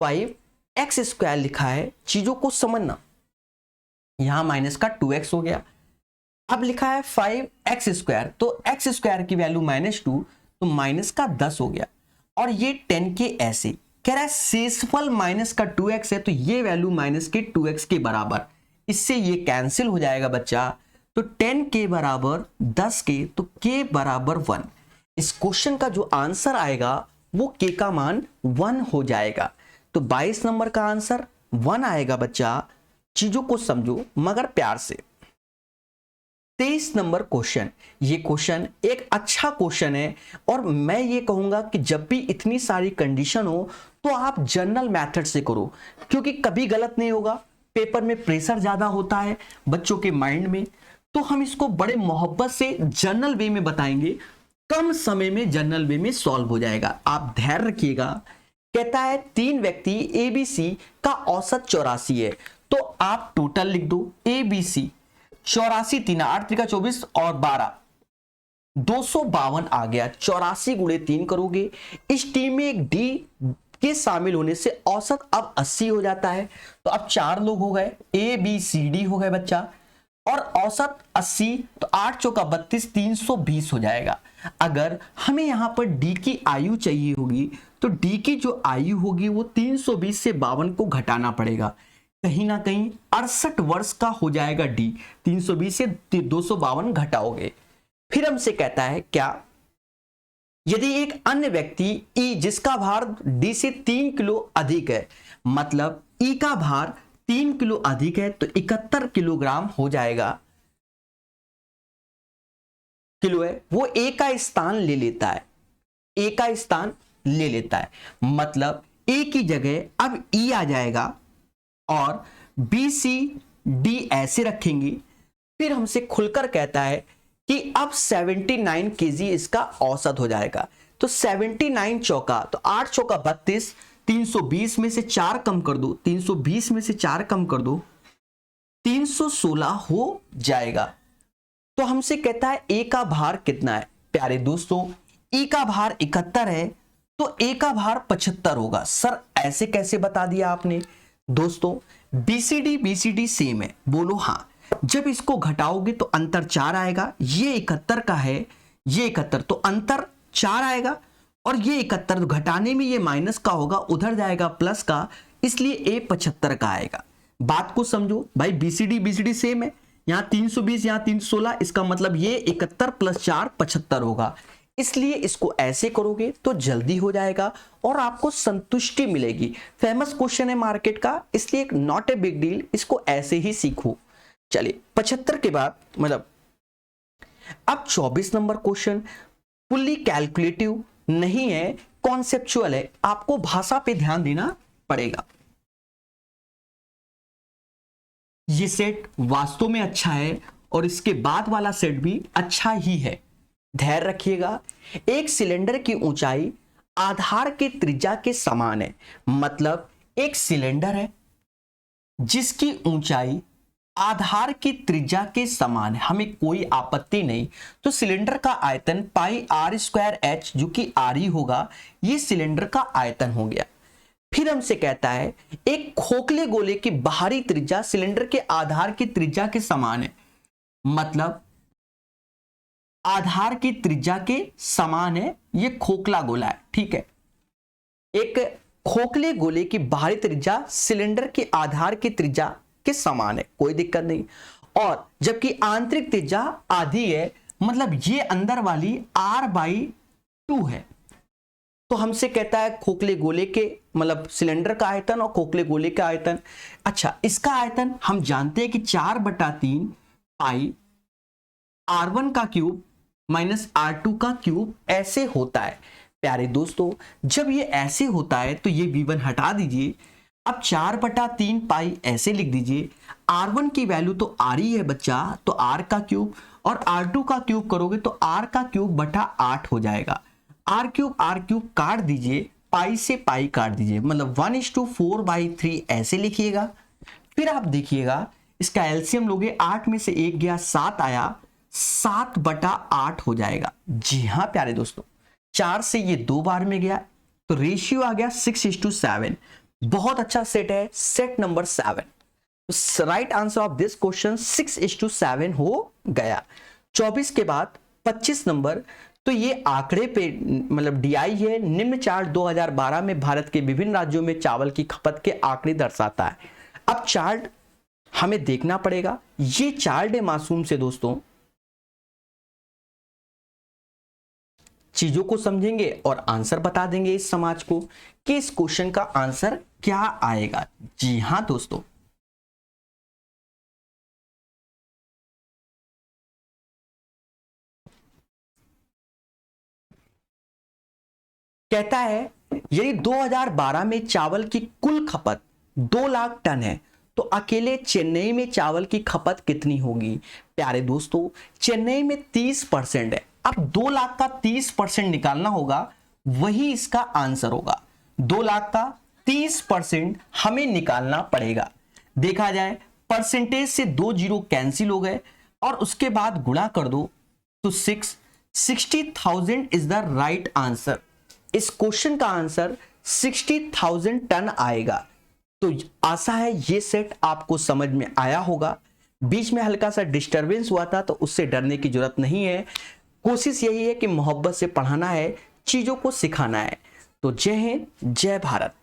5x² लिखा है, चीजों को समझना, यहां माइनस का 2x हो गया। अब लिखा है 5x², तो x² की वैल्यू -2, तो माइनस का 10 हो गया, और ये 10k ऐसे कह रहा है शेषफल माइनस का 2x है, तो ये वैल्यू -2x के बराबर, इससे ये कैंसिल हो जाएगा बच्चा, तो 10k = 10k, तो k = 1। इस क्वेश्चन का जो आंसर आएगा वो k का मान 1 हो जाएगा, तो 22 नंबर का आंसर 1 आएगा बच्चा। चीजों को समझो मगर प्यार से। 23 नंबर क्वेश्चन, ये क्वेश्चन एक अच्छा क्वेश्चन है, और मैं ये कहूंगा कि जब भी इतनी सारी कंडीशन हो तो आप जनरल मेथड से करो, क्योंकि कभी गलत नहीं होगा। पेपर में प्रेशर ज्यादा होता है बच्चों के माइंड में, तो हम इसको बड़े मोहब्बत से जनरल वे में बताएंगे, कम समय में जनरल वे में सॉल्व हो जाएगा। आप धैर्य रखिएगा। कहता है 3 व्यक्ति ABC का औसत 84 है, तो आप टोटल लिख दो ABC 84, 3 8 3 24 और 12, 252 आ गया। 84 × 3 करोगे, इस टीम में एक D के शामिल होने से औसत अब 80 हो जाता है, तो अब 4 लोग हो गए, ABCD हो गए बच्चा, और औसत 80, तो 8 चौका 32, 320 हो जाएगा। अगर हमें यहां पर D की आयु चाहिए होगी, तो D की जो आयु होगी वो 320 से 52 को घटाना पड़ेगा, कहीं ना कहीं 68 वर्ष का हो जाएगा D। 320 से 252 घटाओगे। फिर हमसे कहता है क्या, यदि एक अन्य व्यक्ति E जिसका भार D से 3 किलो अधिक है, मतलब E का भार 3 किलो अधिक है, तो 71 किलोग्राम हो जाएगा, किलो है, वो A का स्थान ले लेता है, A का स्थान ले लेता है, मतलब A की जगह अब E आ जाएगा, और BCD ऐसे रखेंगे। फिर हमसे खुलकर कहता है कि अब 79 kg इसका औसत हो जाएगा, तो 79 चौका, तो 8 चौका 32, 320 में से 4 कम कर दो, 320 में से 4 कम कर दो, 316 हो जाएगा। तो हमसे कहता है A का भार कितना है। प्यारे दोस्तों, E का भार 71 है, तो A का भार 75 होगा। सर ऐसे कैसे बता दिया आपने। दोस्तों BCD सेम है, बोलो हाँ। जब इसको घटाओगे तो अंतर 4 आएगा, ये 71 का है, ये 71, तो अंतर 4 आएगा, और ये 71 घटाने में ये माइनस का होगा, उधर जाएगा प्लस का, इसलिए A 75 का आएगा। बात को समझो भाई, बीसीडी सेम है, यहां 320 यहां 316, इसका मतलब ये 71 + 4 75 होगा। इसलिए इसको ऐसे करोगे तो जल्दी हो जाएगा और आपको संतुष्टि मिलेगी। फेमस क्वेश्चन है मार्केट का, इसलिए नॉट ए बिग डील, इसको ऐसे ही सीखो। चलिए 75 के बाद मतलब अब 24 नंबर क्वेश्चन फुल्ली कैलकुलेटिव नहीं है, कॉन्सेप्चुअल है, आपको भाषा पे ध्यान देना पड़ेगा। ये सेट वास्तव में अच्छा है और इसके बाद वाला सेट भी अच्छा ही है। धैर्य रखिएगा। एक सिलेंडर की ऊंचाई आधार के त्रिज्या के समान है, मतलब एक सिलेंडर है जिसकी ऊंचाई आधार की त्रिज्या के समान है, हमें कोई आपत्ति नहीं। तो सिलेंडर का आयतन πr²h जो कि re होगा, ये सिलेंडर का आयतन हो गया। फिर हमसे कहता है एक खोखले गोले की बाहरी त्रिज्या सिलेंडर के आधार की त्रिज्या के समान है, मतलब आधार की त्रिज्या के समान है, ये खोखला गोला है, ठीक है। एक खोखले गोले की बाहरी त्रिज्या सिलेंडर के आधार की त्रिज्या के समान है, कोई दिक्कत नहीं। और जबकि आंतरिक त्रिज्या आधी है, मतलब ये अंदर वाली r/2 है। तो हमसे कहता है खोखले गोले के मतलब सिलेंडर का आयतन और खोखले गोले का आयतन। अच्छा, इसका आयतन हम जानते हैं कि 4/3 पाई r1 का क्यूब माइनस r2 का क्यूब ऐसे होता है। प्यारे दोस्तों, जब ये ऐसे होता है तो ये v1 हटा दीजिए, अब 4/3 पाई ऐसे लिख दीजिए। r1 की वैल्यू तो r ही है बच्चा, तो r का क्यूब, और r2 का क्यूब करोगे तो r का क्यूब बटा 8 हो जाएगा। r क्यूब काट दीजिए, पाई से पाई काट दीजिए, मतलब 1:4/3 ऐसे लिखिएगा। फिर आप देखिएगा इसका एलसीएम लोगे, 8 में से 1 गया, 7 आया, 7/8 हो जाएगा। जी हाँ प्यारे दोस्तों, 4 से ये 2 बार में गया तो रेशियो आ गया 6:7। बहुत अच्छा सेट है, set number 7। Right answer of this question 6:7 हो गया। 24 के बाद 25 नंबर, तो ये आंकड़े पे मतलब डीआई है, निम्न चार्ट 2012 में भारत के विभिन्न राज्यों में चावल की खपत के आंकड़े दर्शाता है। अब चार्ट हमें देखना पड़ेगा, ये चार्ट है मासूम से दोस्तों, चीजों को समझेंगे और आंसर बता देंगे इस समाज को कि इस क्वेश्चन का आंसर क्या आएगा। जी हां दोस्तों, कहता है यदि 2012 में चावल की कुल खपत 2 लाख टन है तो अकेले चेन्नई में चावल की खपत कितनी होगी। प्यारे दोस्तों, चेन्नई में 30% है, अब 2 लाख का 30% निकालना होगा, वही इसका आंसर होगा। 2 लाख का 30% हमें निकालना पड़ेगा। देखा जाए परसेंटेज से 2 जीरो कैंसिल हो गए और उसके बाद गुणा कर दो तो 60,000 इज द राइट आंसर। इस क्वेश्चन का आंसर 60,000 टन आएगा। तो आशा है ये सेट आपको समझ में आया होगा। बीच में हल्का सा डिस्टरबेंस हुआ था तो उससे डरने की जरूरत नहीं है। कोशिश यही है कि मोहब्बत से पढ़ाना है, चीजों को सिखाना है। तो जय हिंद, जय भारत।